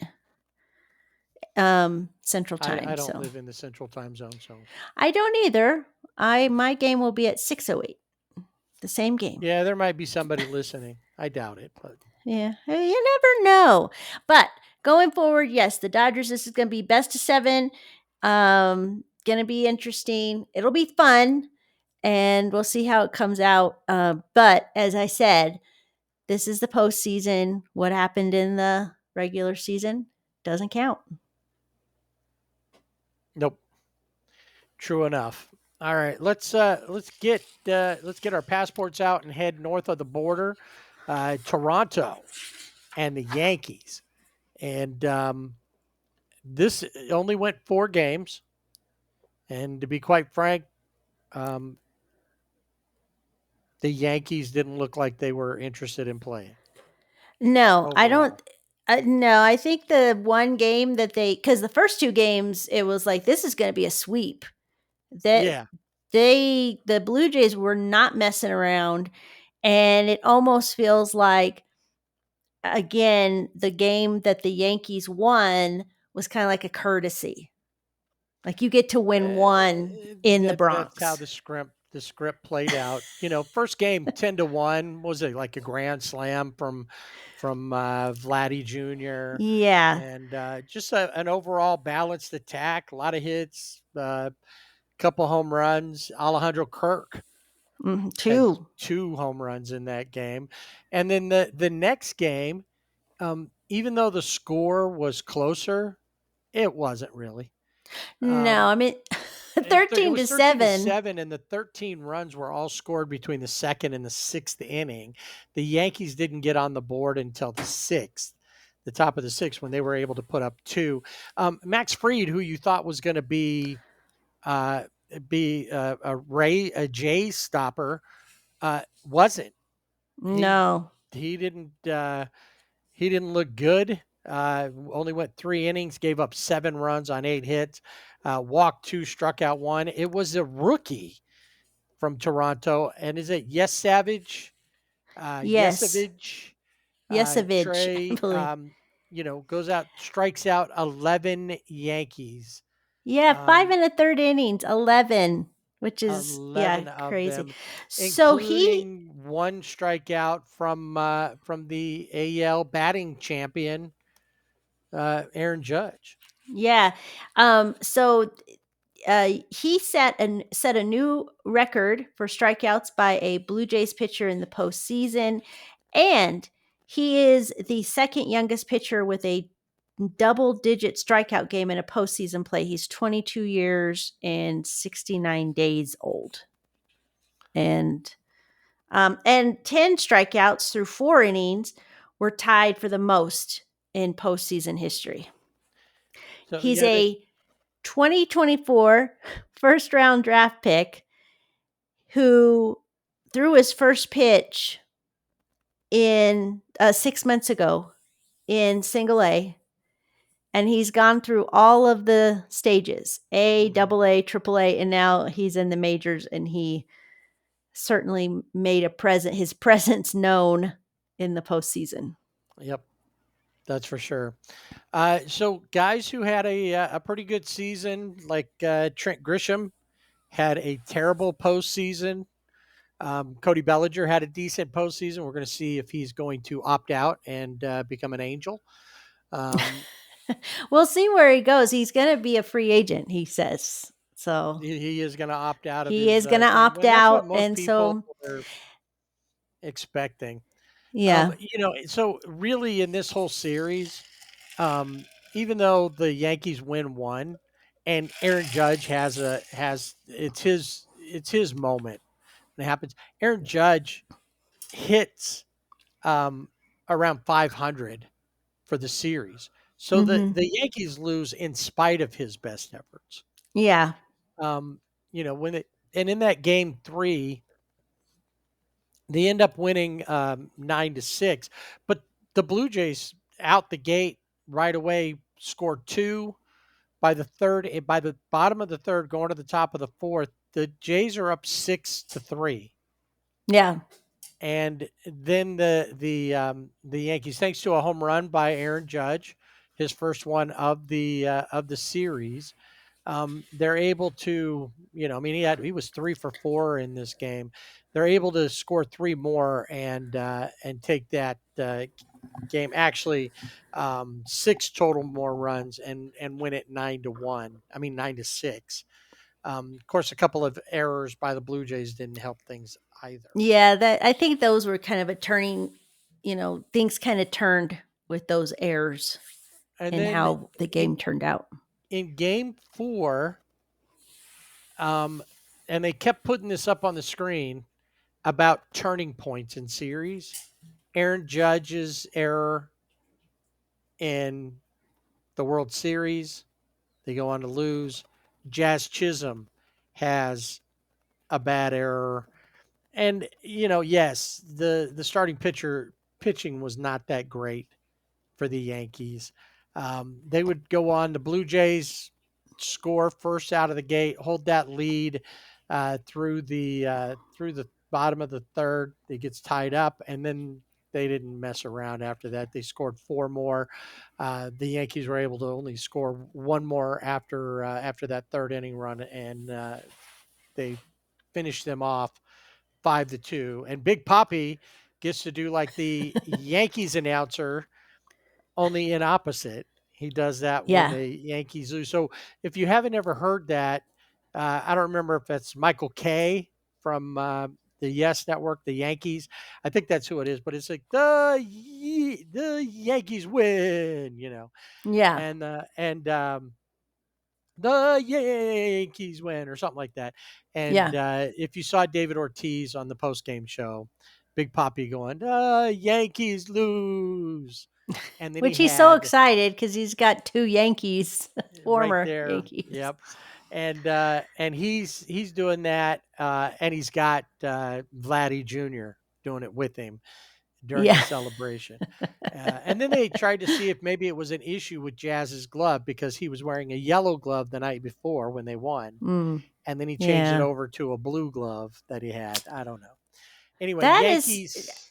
Speaker 4: Central Time.
Speaker 3: I don't live in the Central Time Zone, so
Speaker 4: I don't either. My game will be at 6:08. The same game.
Speaker 3: yeah, there might be somebody listening. I doubt it, but
Speaker 4: yeah, you never know. But going forward, yes, the Dodgers. This is going to be best of 7. Going to be interesting. It'll be fun, and we'll see how it comes out. But as I said, this is the postseason. What happened in the regular season doesn't count.
Speaker 3: nope. True enough. All right, let's get our passports out and head north of the border, Toronto, and the Yankees, and this only went 4 games, and to be quite frank, the Yankees didn't look like they were interested in playing.
Speaker 4: No, I
Speaker 3: overall.
Speaker 4: don't. No, I think the one game that because the first 2 games, it was like, this is going to be a sweep. That
Speaker 3: Yeah,
Speaker 4: the Blue Jays were not messing around, and it almost feels like, again, the game that the Yankees won was kind of like a courtesy. Like, you get to win one in the Bronx.
Speaker 3: That's how the script played out. First game 10-1 was it like a grand slam from Vladdy Jr.
Speaker 4: Yeah.
Speaker 3: and just an overall balanced attack, a lot of hits, couple home runs. Alejandro Kirk had
Speaker 4: 2.
Speaker 3: 2 home runs in that game, and then the next game, even though the score was closer, it wasn't really.
Speaker 4: No, I mean,
Speaker 3: It
Speaker 4: 13
Speaker 3: was
Speaker 4: to
Speaker 3: 13 to
Speaker 4: 7.
Speaker 3: 7, and the 13 runs were all scored between the second and the 6th inning. The Yankees didn't get on the board until the 6th, the top of the 6th, when they were able to put up 2. Max Fried, who you thought was going to be a Jay stopper, wasn't.
Speaker 4: No.
Speaker 3: He didn't look good. Only went 3 innings, gave up 7 runs on 8 hits, walked 2, struck out 1. It was a rookie from Toronto, and is it Savage?
Speaker 4: Yes.
Speaker 3: Yesavage.
Speaker 4: Yesavage,
Speaker 3: Trey,
Speaker 4: I believe.
Speaker 3: goes out, strikes out 11 Yankees.
Speaker 4: Yeah, 5 in the 3rd innings, 11, which is
Speaker 3: 11 of
Speaker 4: crazy.
Speaker 3: them,
Speaker 4: So
Speaker 3: including 1 strikeout from the AL batting champion, Aaron Judge.
Speaker 4: Yeah. So he set a new record for strikeouts by a Blue Jays pitcher in the postseason, and he is the second youngest pitcher with a double-digit strikeout game in a postseason play. He's 22 years and 69 days old, and 10 strikeouts through 4 innings were tied for the most in postseason history.
Speaker 3: So,
Speaker 4: He's a 2024 first-round draft pick who threw his first pitch in 6 months ago in Single A, and he's gone through all of the stages, A, double A, triple A, and now he's in the majors, and he certainly made his presence known in the postseason.
Speaker 3: Yep, that's for sure. So guys who had a pretty good season, like Trent Grisham, had a terrible postseason. Cody Bellinger had a decent postseason. We're going to see if he's going to opt out and become an Angel.
Speaker 4: We'll see where he goes. He's going to be a free agent, he says. So
Speaker 3: he is going to opt out.
Speaker 4: He is going to opt out, and so
Speaker 3: are expecting.
Speaker 4: Yeah.
Speaker 3: So really in this whole series, even though the Yankees win 1, and Aaron Judge it's his moment. When it happens, Aaron Judge hits around 500 for the series. So the Yankees lose in spite of his best efforts.
Speaker 4: Yeah.
Speaker 3: And in that game 3, they end up winning 9-6, but the Blue Jays out the gate right away scored 2 by the bottom of the 3rd, going to the top of the 4th. The Jays are up 6-3.
Speaker 4: Yeah.
Speaker 3: And then the Yankees, thanks to a home run by Aaron Judge, his first one of the series, they're able to, I mean, he was 3 for 4 in this game. They're able to score 3 more and take that game. Actually, 6 total more runs and win it 9-1. I mean 9-6. Of course, a couple of errors by the Blue Jays didn't help things either.
Speaker 4: Yeah, I think those were kind of a turning, things kind of turned with those errors
Speaker 3: And
Speaker 4: and
Speaker 3: then
Speaker 4: how the game turned out.
Speaker 3: in game 4, and they kept putting this up on the screen about turning points in series. Aaron Judge's error in the World Series, they go on to lose. Jazz Chisholm has a bad error. And, yes, the starting pitching was not that great for the Yankees. They would go on. The Blue Jays score first out of the gate, hold that lead through the bottom of the third. It gets tied up, and then they didn't mess around after that. They scored 4 more. The Yankees were able to only score 1 more after that third inning run, and they finished them off 5-2. And Big Papi gets to do like the Yankees announcer, only in opposite. He does that when
Speaker 4: Yeah.
Speaker 3: the Yankees lose. So if you haven't ever heard that, I don't remember if that's Michael Kay from the Yes Network, the Yankees. I think that's who it is. But it's like the Yankees win,
Speaker 4: Yeah.
Speaker 3: and the Yankees win or something like that. And
Speaker 4: Yeah.
Speaker 3: if you saw David Ortiz on the post game show, Big Papi going, Yankees lose. And then he
Speaker 4: Which he's so
Speaker 3: had
Speaker 4: excited because he's got 2 Yankees,
Speaker 3: right
Speaker 4: former
Speaker 3: there.
Speaker 4: Yankees.
Speaker 3: Yep. And he's doing that, and he's got Vladdy Jr. doing it with him during the
Speaker 4: Yeah.
Speaker 3: celebration. And then they tried to see if maybe it was an issue with Jazz's glove because he was wearing a yellow glove the night before when they won.
Speaker 4: Mm,
Speaker 3: And then he changed it
Speaker 4: yeah.
Speaker 3: over to a blue glove that he had. I don't know. Anyway,
Speaker 4: That is
Speaker 3: Yankees.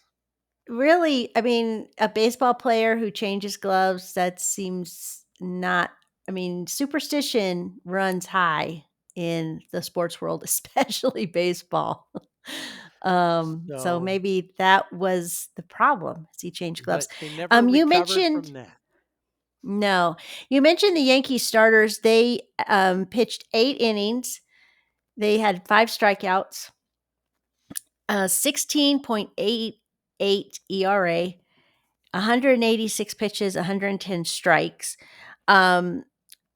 Speaker 4: really, I mean, a baseball player who changes gloves, that seems not, I mean, superstition runs high in the sports world, especially baseball. So
Speaker 3: So,
Speaker 4: maybe that was the problem as he changed gloves.
Speaker 3: but they never
Speaker 4: You
Speaker 3: recovered from
Speaker 4: mentioned
Speaker 3: that.
Speaker 4: no, you mentioned the Yankee starters. They pitched 8 innings. They had 5 strikeouts, 16.88 ERA, 186 pitches, 110 strikes.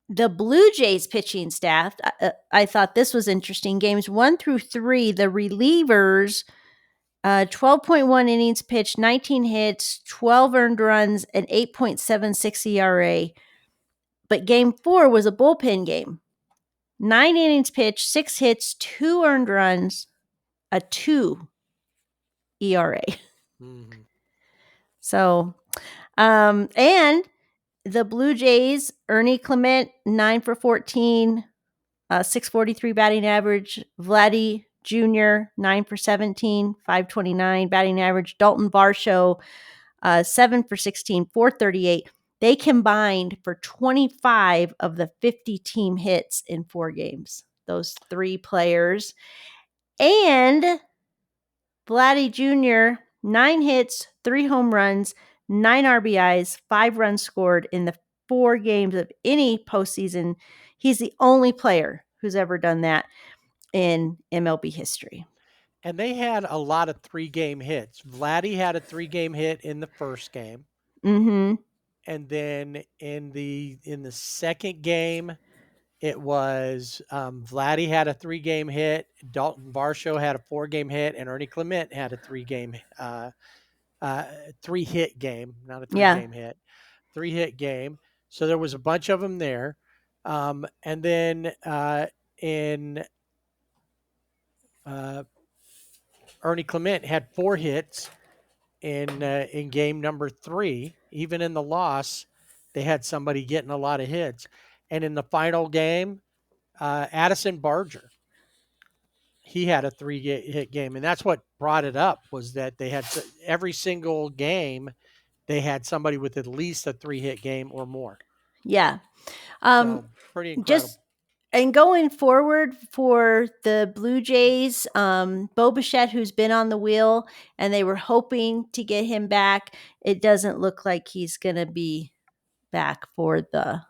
Speaker 4: The Blue Jays pitching staff, I thought this was interesting. Games 1 through 3, the relievers, 12.1 innings pitched, 19 hits, 12 earned runs, and 8.76 ERA. But game 4 was a bullpen game. 9 innings pitched, 6 hits, 2 earned runs, a 2 ERA.
Speaker 3: Mm-hmm.
Speaker 4: So, and the Blue Jays, Ernie Clement, 9 for 14, 643 batting average. Vladdy Jr., 9 for 17, 529 batting average. Dalton Varsho, 7 for 16, 438. They combined for 25 of the 50 team hits in 4 games. Those 3 players. And Vladdy Jr., 9 hits, 3 home runs, 9 RBIs, 5 runs scored in the 4 games of any postseason. He's the only player who's ever done that in MLB history.
Speaker 3: And they had a lot of 3-game hits. Vladdy had a 3-game hit in the first game.
Speaker 4: Mm-hmm.
Speaker 3: And then in the second game, it was Vladdy had a 3-game hit, Dalton Varsho had a 4-game hit, and Ernie Clement had a 3-game 3-hit game, not a 3-game hit, 3-hit game. So there was a bunch of them there. And then in Ernie Clement had 4 hits in game number 3. Even in the loss, they had somebody getting a lot of hits. And in the final game, Addison Barger he had a 3-hit game, and that's what brought it up, was that they had every single game they had somebody with at least a 3-hit game or more.
Speaker 4: Yeah.
Speaker 3: So pretty incredible.
Speaker 4: And going forward for the Blue Jays, Bo Bichette, who's been on the wheel, and they were hoping to get him back. It doesn't look like he's going to be back for the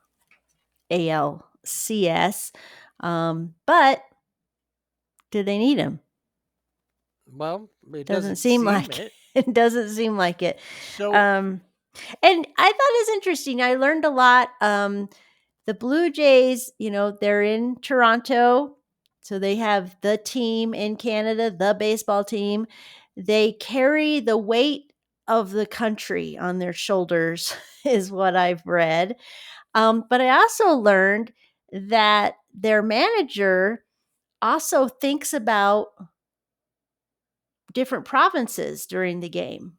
Speaker 4: ALCS. But do they need him?
Speaker 3: Well, it
Speaker 4: Doesn't seem like
Speaker 3: it.
Speaker 4: It doesn't seem like it.
Speaker 3: So,
Speaker 4: And I thought it was interesting. I learned a lot. The Blue Jays, they're in Toronto, so they have the team in Canada, the baseball team. They carry the weight of the country on their shoulders, is what I've read. But I also learned that their manager also thinks about different provinces during the game.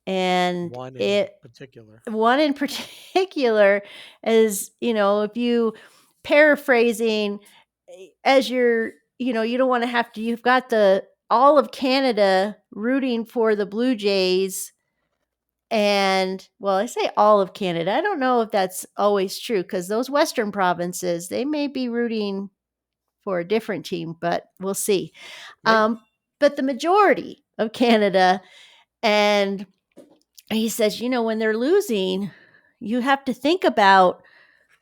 Speaker 4: And
Speaker 3: one in particular
Speaker 4: is, if you paraphrasing, as you're, you don't want to have to, you've got all of Canada rooting for the Blue Jays. And well, I say all of Canada. I don't know if that's always true, because those Western provinces, they may be rooting for a different team, but we'll see. But the majority of Canada, and he says, when they're losing, you have to think about,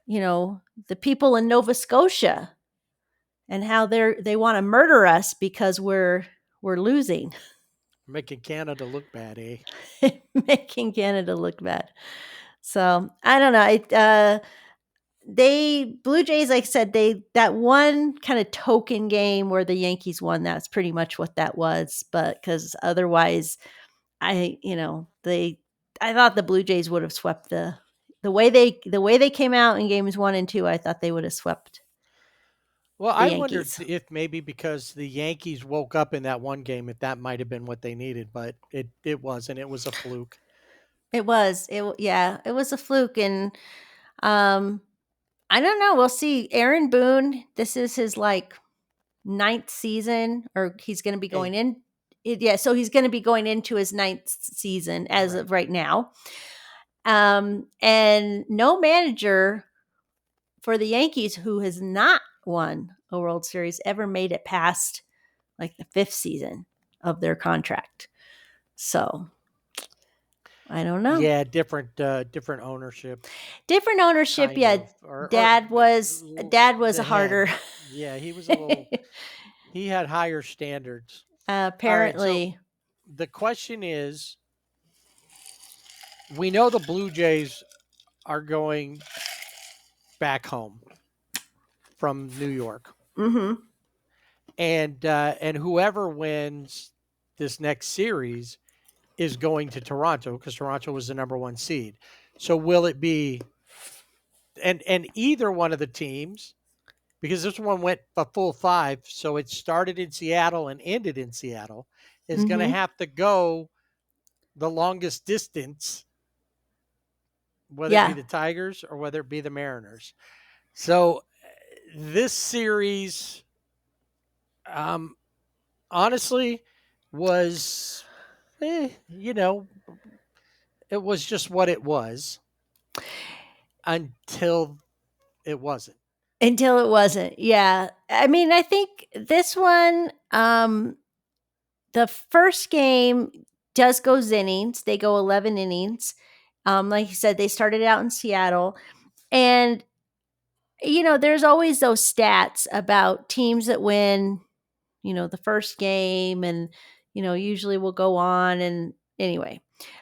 Speaker 4: the people in Nova Scotia and how they want to murder us because we're losing.
Speaker 3: Making Canada look bad, eh?
Speaker 4: Making Canada look bad. So I don't know. Blue Jays, like I said, that one kind of token game where the Yankees won, that's pretty much what that was. But because otherwise, I thought the Blue Jays would have swept the way they came out in games 1 and 2. I thought they would have swept.
Speaker 3: Well, I wondered if maybe because the Yankees woke up in that one game, if that might have been what they needed, but it wasn't. It was a fluke.
Speaker 4: It was. It was a fluke, and I don't know. We'll see. Aaron Boone, this is his 9th season, or he's going to be going in. Yeah, so he's going to be going into his 9th season as of right now. And no manager for the Yankees who has not won a World Series ever made it past the 5th season of their contract. So I don't know.
Speaker 3: Yeah, different ownership.
Speaker 4: Different ownership. Dad was harder.
Speaker 3: Yeah, he was a little. He had higher standards.
Speaker 4: Apparently.
Speaker 3: Right, so the question is, we know the Blue Jays are going back home from New York.
Speaker 4: Mm-hmm.
Speaker 3: And whoever wins this next series is going to Toronto, because Toronto was the number 1 seed. So will it be and either one of the teams, because this one went a full 5, so it started in Seattle and ended in Seattle, is going to have to go the longest distance, whether it be the Tigers or whether it be the Mariners. So this series, honestly, was, it was just what it was until it wasn't. Yeah.
Speaker 4: I mean, I think this one, the first game does go innings. They go 11 innings. Like you said, they started out in Seattle. And, there's always those stats about teams that win, the first game, and, usually will go on. And anyway,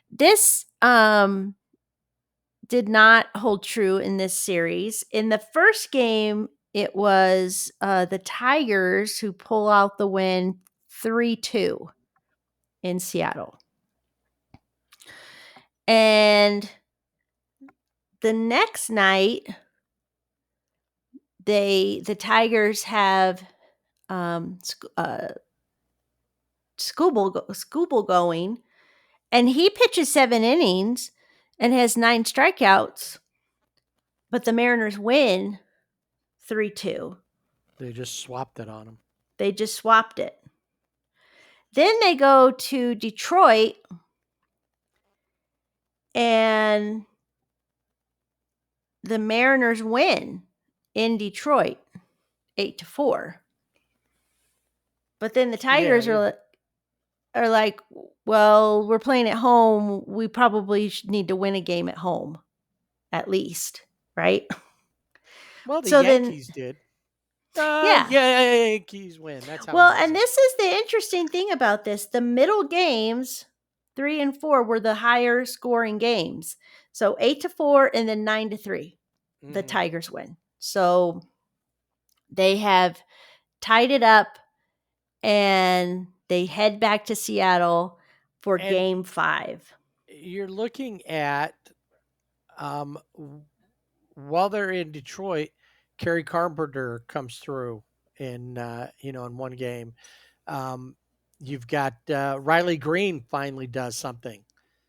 Speaker 4: this did not hold true in this series. In the first game, it was the Tigers who pull out the win 3-2 in Seattle. And the next night, the Tigers have Scooble going, and he pitches 7 innings and has 9 strikeouts, but the Mariners win 3-2.
Speaker 3: They just swapped it on him.
Speaker 4: They just swapped it. Then they go to Detroit, and the Mariners win in Detroit 8-4. But then the Tigers are like, well, we're playing at home. We probably need to win a game at home, at least, right?
Speaker 3: Well, the
Speaker 4: So
Speaker 3: Yankees did.
Speaker 4: Yeah.
Speaker 3: Yankees win. That's how.
Speaker 4: Well,
Speaker 3: he does
Speaker 4: and
Speaker 3: it.
Speaker 4: this is the interesting thing about this. The middle games, 3 and 4, were the higher scoring games. So 8-4 and then 9-3, the Tigers win. So they have tied it up, and they head back to Seattle for
Speaker 3: And
Speaker 4: game 5.
Speaker 3: You're looking at, while they're in Detroit, Kerry Carpenter comes through in one game. You've got Riley Green finally does something,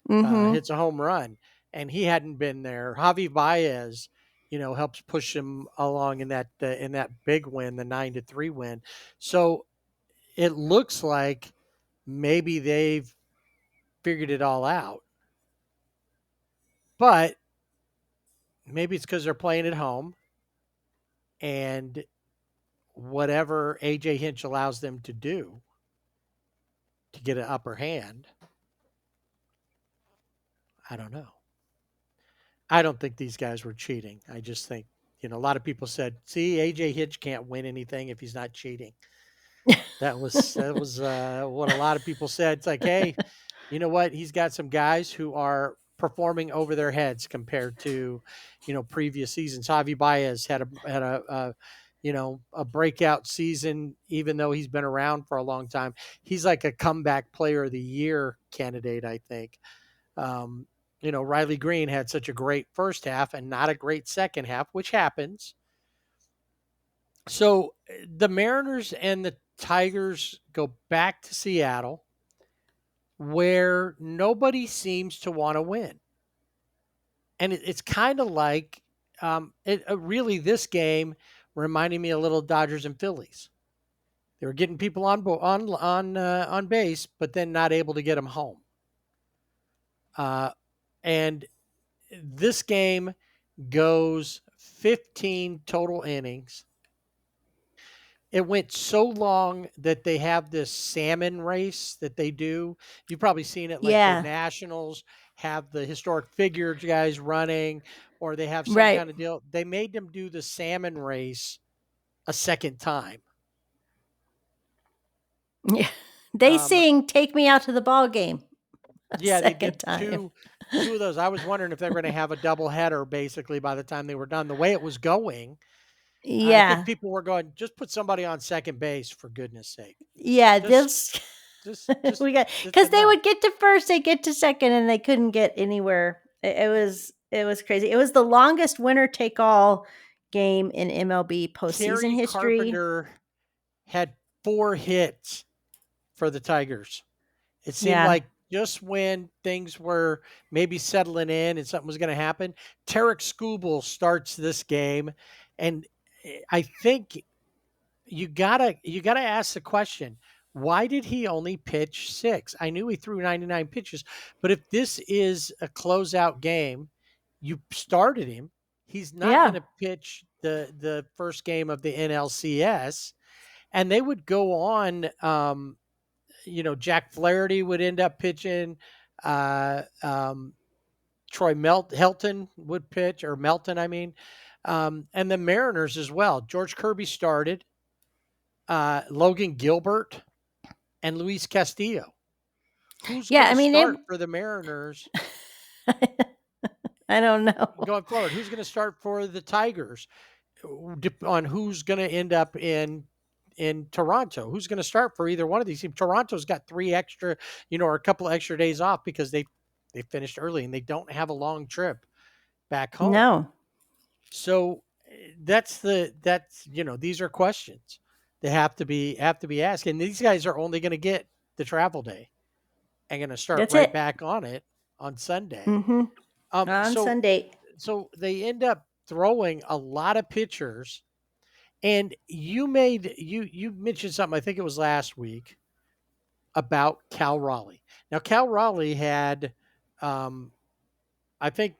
Speaker 3: hits a home run, and he hadn't been there. Javi Baez, helps push him along in that big win, the 9-3 win. So it looks like maybe they've figured it all out, but maybe it's because they're playing at home, and whatever AJ Hinch allows them to do to get an upper hand, I don't know. I don't think these guys were cheating. I just think, a lot of people said, see, AJ Hinch can't win anything if he's not cheating. That was what a lot of people said. It's like, hey, you know what? He's got some guys who are performing over their heads compared to, previous seasons. Javi Baez had a breakout season, even though he's been around for a long time. He's like a comeback player of the year candidate, I think. Riley Green had such a great first half and not a great second half, which happens. So the Mariners and the Tigers go back to Seattle, where nobody seems to want to win. And it's kind of like, really, this game reminding me a little Dodgers and Phillies. They were getting people on base, but then not able to get them home. And this game goes 15 total innings. It went so long that they have this salmon race that they do. You've probably seen it, like the Nationals have the historic figure guys running, or they have some kind of deal. They made them do the salmon race a second time.
Speaker 4: Yeah. They sing "Take Me Out to the Ball Game."
Speaker 3: They did two of those. I was wondering if they were going to have a doubleheader basically by the time they were done. The way it was going, I think people were going, just put somebody on second base, for goodness sake.
Speaker 4: Yeah,
Speaker 3: just
Speaker 4: we got, because they would get to first, they get to second, and they couldn't get anywhere. It was crazy. It was the longest winner take all game in MLB postseason history.
Speaker 3: Carpenter had 4 hits for the Tigers. It seemed like just when things were maybe settling in and something was going to happen, Tarek Skubal starts this game, and I think you gotta ask the question: why did he only pitch 6? I knew he threw 99 pitches, but if this is a closeout game, you started him. He's not going to pitch the first game of the NLCS, and they would go on. Jack Flaherty would end up pitching. Troy Helton would pitch, or Melton, I mean. And the Mariners as well. George Kirby started. Logan Gilbert and Luis Castillo. Who's going to start for the Mariners?
Speaker 4: I don't know.
Speaker 3: Going forward, who's going to start for the Tigers? On who's going to end up in Toronto? Who's going to start for either one of these teams? Toronto's got 3 extra, or a couple extra days off because they finished early and they don't have a long trip back home.
Speaker 4: No.
Speaker 3: So these are questions that have to be asked, and these guys are only going to get the travel day and going to start back on it on Sunday.
Speaker 4: On Sunday.
Speaker 3: So they end up throwing a lot of pitchers, And you mentioned something, I think it was last week, about Cal Raleigh. Now, Cal Raleigh had, um, I think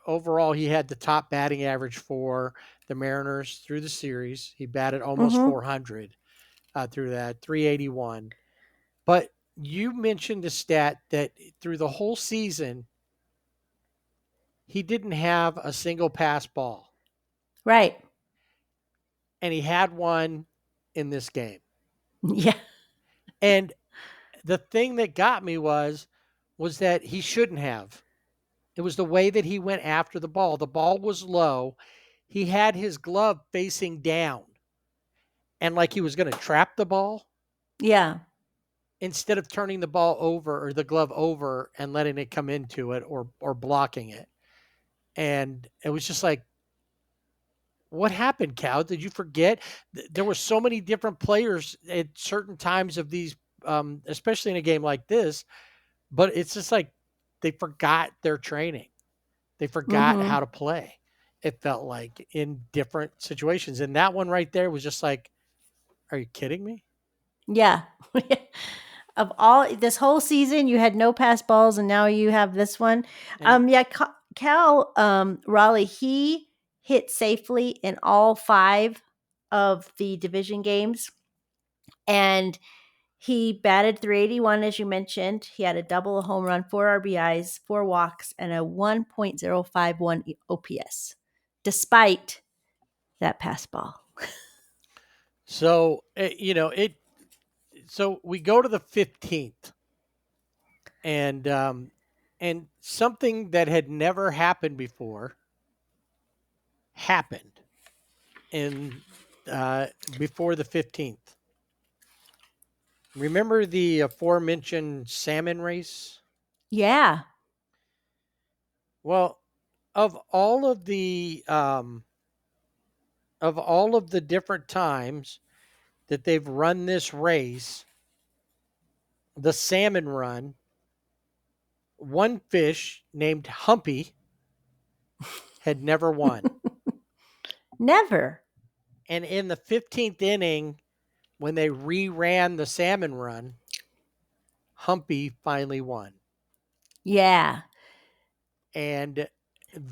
Speaker 3: overall he had the top batting average for the Mariners through the series. He batted almost
Speaker 4: Mm-hmm.
Speaker 3: 400 through that, 381. But you mentioned the stat that through the whole season, he didn't have a single pass ball,
Speaker 4: Right.
Speaker 3: and he had one in this game.
Speaker 4: Yeah.
Speaker 3: And the thing that got me was that he shouldn't have. It was the way that he went after the ball. The ball was low. He had his glove facing down and like he was going to trap the ball
Speaker 4: Yeah.
Speaker 3: instead of turning the ball over or the glove over and letting it come into it or blocking it. And it was just like, what happened, Cal? Did you forget? There were so many different players at certain times of these, especially in a game like this. But it's just like they forgot their training. They forgot
Speaker 4: Mm-hmm.
Speaker 3: how to play. It felt like in different situations. And that one right there was just like, are you kidding me?
Speaker 4: Yeah. Of all this whole season, you had no pass balls, and now you have this one.
Speaker 3: And
Speaker 4: Yeah, Cal Raleigh, he hit safely in all 5 of the division games, and he batted 381, as you mentioned. He had a double, a home run, 4 RBIs, 4 walks, and a 1.051 OPS, despite that pass ball.
Speaker 3: so, so we go to the 15th and something that had never happened before happened in, before the 15th. Remember the aforementioned salmon race?
Speaker 4: Yeah.
Speaker 3: Well, of all of the different times that they've run this race, the salmon run, one fish named Humpy had never won.
Speaker 4: Never.
Speaker 3: And in the 15th inning, when they reran the salmon run, Humpy finally won.
Speaker 4: Yeah.
Speaker 3: And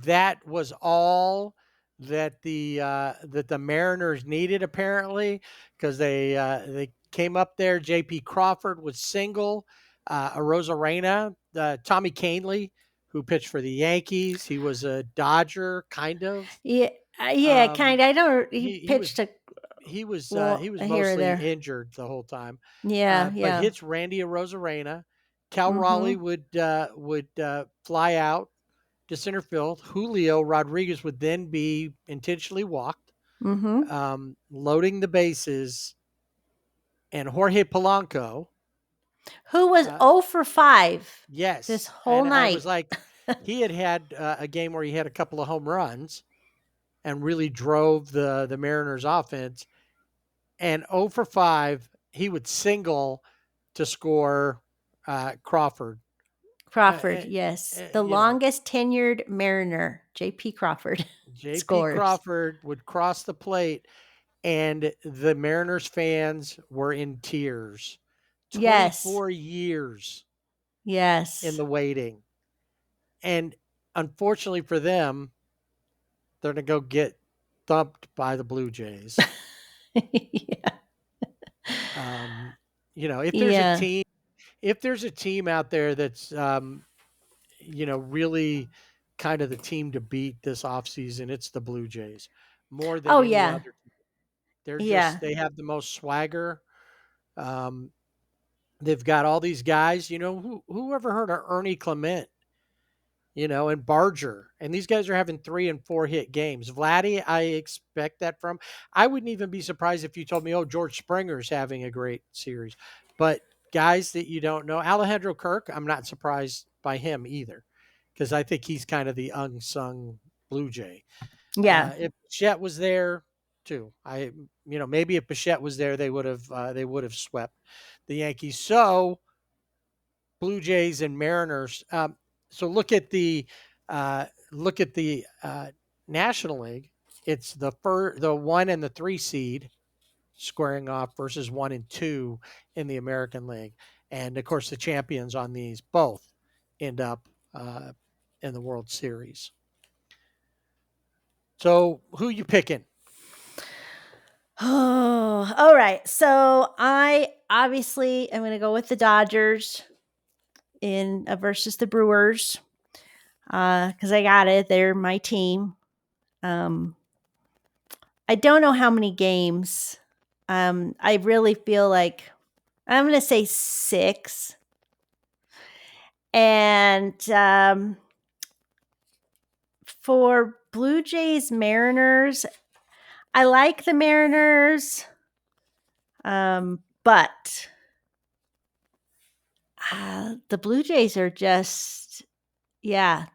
Speaker 3: that was all that the Mariners needed, apparently, because they came up there. J.P. Crawford was single. Arozarena, Tommy Kahnle, who pitched for the Yankees, he was a Dodger, kind of.
Speaker 4: Yeah. Yeah,
Speaker 3: Um,
Speaker 4: kind of. I don't. He
Speaker 3: he was
Speaker 4: pitched a
Speaker 3: he was
Speaker 4: here or
Speaker 3: mostly
Speaker 4: there.
Speaker 3: injured the whole time.
Speaker 4: Yeah.
Speaker 3: But
Speaker 4: Yeah.
Speaker 3: hits Randy Arozarena. Cal
Speaker 4: Mm-hmm.
Speaker 3: Raleigh would fly out to center field. Julio Rodriguez would then be intentionally walked,
Speaker 4: Mm-hmm.
Speaker 3: loading the bases, and Jorge Polanco.
Speaker 4: Who was
Speaker 3: Uh,
Speaker 4: 0 for 5 this
Speaker 3: yes,
Speaker 4: whole
Speaker 3: and I
Speaker 4: night.
Speaker 3: was like, he had a game where he had a couple of home runs and really drove the Mariners' offense. And 0 for 5, he would single to score Crawford.
Speaker 4: Crawford, yes. The
Speaker 3: You know,
Speaker 4: longest tenured Mariner, J.P. Crawford,
Speaker 3: J.P.
Speaker 4: scores.
Speaker 3: Crawford would cross the plate, and the Mariners fans were in tears.
Speaker 4: Yes.
Speaker 3: 24 years in
Speaker 4: Yes.
Speaker 3: the waiting. And unfortunately for them, they're going to go get thumped by the Blue Jays.
Speaker 4: Yeah.
Speaker 3: If
Speaker 4: Yeah.
Speaker 3: there's a team out there that's, really kind of the team to beat this offseason, it's the Blue Jays more than
Speaker 4: Oh,
Speaker 3: any
Speaker 4: yeah.
Speaker 3: other.
Speaker 4: Yeah.
Speaker 3: They have the most swagger. Um, they've got all these guys, who ever heard of Ernie Clement, and Barger, and these guys are having 3 and 4 hit games. Vladdy, I expect that from. I wouldn't even be surprised if you told me, oh, George Springer's having a great series, but guys that you don't know, Alejandro Kirk, I'm not surprised by him either, because I think he's kind of the unsung Blue Jay.
Speaker 4: Yeah.
Speaker 3: If Bichette was there too, maybe if Bichette was there, they would have swept the Yankees. So Blue Jays and Mariners. So look at the National League. it's the 1 and the 3 seed squaring off versus 1 and 2 in the American League. And of course, the champions on these both end up in the World Series. So, who you picking?
Speaker 4: Oh, all right. So I obviously am going to go with the Dodgers in versus the Brewers because I got it. They're my team. I don't know how many games. I really feel like I'm going to say 6. And for Blue Jays Mariners, I like the Mariners, but the Blue Jays are just, they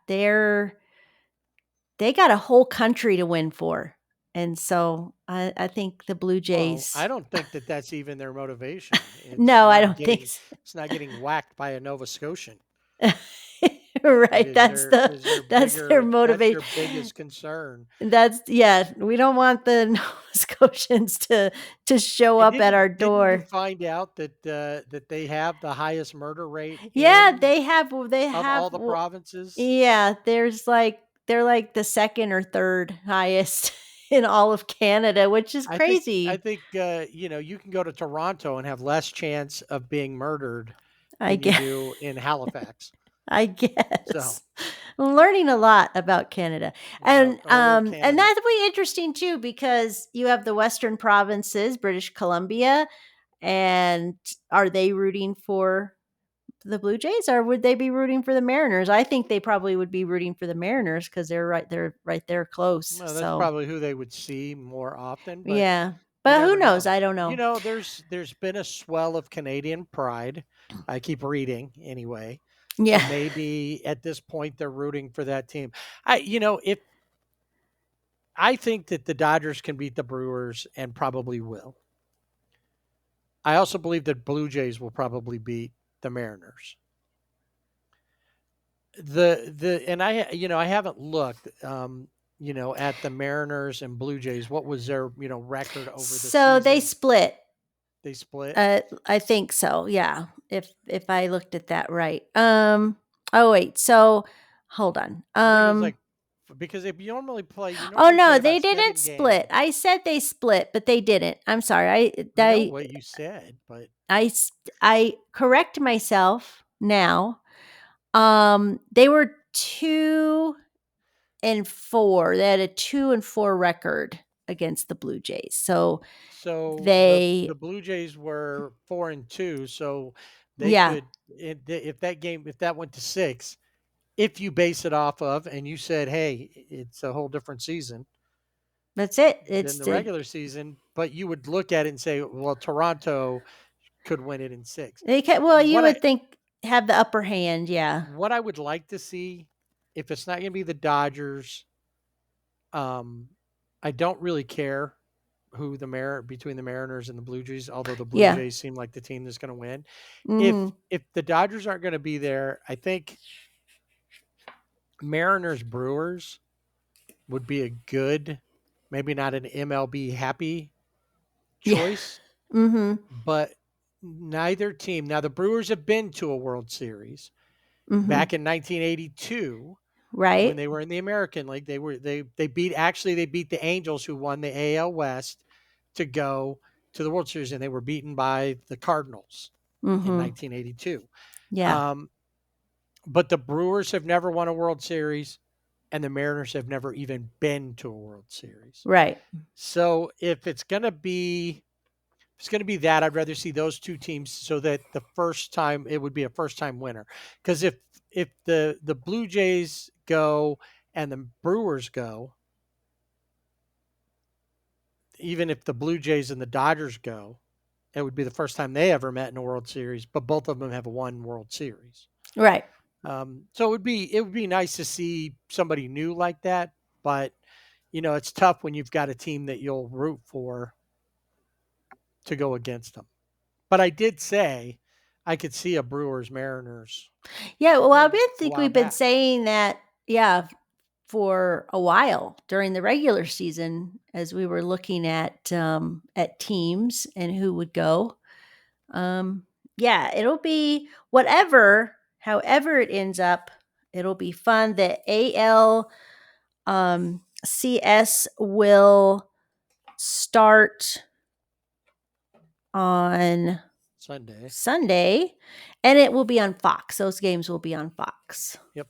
Speaker 4: got a whole country to win for. And so I think the Blue Jays.
Speaker 3: Well, I don't think that that's even their motivation.
Speaker 4: No, I don't think so.
Speaker 3: It's not getting whacked by a Nova Scotian.
Speaker 4: Right. That's their motivation.
Speaker 3: That's your biggest concern.
Speaker 4: We don't want the Nova Scotians to show up at our door.
Speaker 3: Didn't you find out that they have the highest murder rate?
Speaker 4: Yeah, they have
Speaker 3: of all the provinces.
Speaker 4: Yeah, they're like the second or third highest in all of Canada, which is crazy.
Speaker 3: I think you can go to Toronto and have less chance of being murdered than you do in Halifax.
Speaker 4: I guess. So. I'm learning a lot about Canada. And and that'll be interesting too, because you have the Western provinces, British Columbia, and are they rooting for the Blue Jays, or would they be rooting for the Mariners? I think they probably would be rooting for the Mariners because they're right there close.
Speaker 3: Well, that's probably who they would see more often. But
Speaker 4: yeah. But who knows? I don't know.
Speaker 3: You know, there's been a swell of Canadian pride. I keep reading anyway.
Speaker 4: Yeah.
Speaker 3: So maybe at this point they're rooting for that team. I think that the Dodgers can beat the Brewers and probably will. I also believe that Blue Jays will probably beat the Mariners. I haven't looked at the Mariners and Blue Jays. What was their record over the season?
Speaker 4: So they split.
Speaker 3: They split?
Speaker 4: I think so. Yeah. If I looked at that right. Oh wait. So hold on.
Speaker 3: Because they normally play.
Speaker 4: Oh no, they didn't split. I said they split, but they didn't. I'm sorry.
Speaker 3: I know what you said, but
Speaker 4: I correct myself now. They were 2-4. They had a 2-4 record against the Blue Jays. So
Speaker 3: the Blue Jays were 4-2. So they could, if that went to 6, if you base it off of, and you said, hey, it's a whole different season.
Speaker 4: That's it.
Speaker 3: It's the regular season, but you would look at it and say, well, Toronto could win it in 6.
Speaker 4: You would think have the upper hand. Yeah.
Speaker 3: What I would like to see, if it's not going to be the Dodgers, I don't really care who between the Mariners and the Blue Jays, although the Blue Jays seem like the team that's going to win.
Speaker 4: Mm-hmm.
Speaker 3: If the Dodgers aren't going to be there, I think Mariners Brewers would be a good, maybe not an MLB happy choice, but neither team. Now the Brewers have been to a World Series back in 1982.
Speaker 4: Right.
Speaker 3: When they were in the American League, they beat the Angels, who won the AL West, to go to the World Series, and they were beaten by the Cardinals in 1982.
Speaker 4: Yeah.
Speaker 3: But the Brewers have never won a World Series, and the Mariners have never even been to a World Series.
Speaker 4: Right.
Speaker 3: So if it's gonna be that, I'd rather see those two teams, so that the first time it would be a first time winner. Because if the Blue Jays go and the Brewers go, even if the Blue Jays and the Dodgers go, it would be the first time they ever met in a World Series, but both of them have won World Series.
Speaker 4: Right.
Speaker 3: So it would be nice to see somebody new like that, but it's tough when you've got a team that you'll root for to go against them. But I did say I could see a Brewers Mariners.
Speaker 4: Yeah, well, I think we've been saying that. Yeah, for a while during the regular season as we were looking at teams and who would go. Yeah, it'll be however it ends up. It'll be fun. The AL CS will start on Sunday, and it will be on Fox. Those games will be on Fox.
Speaker 3: Yep.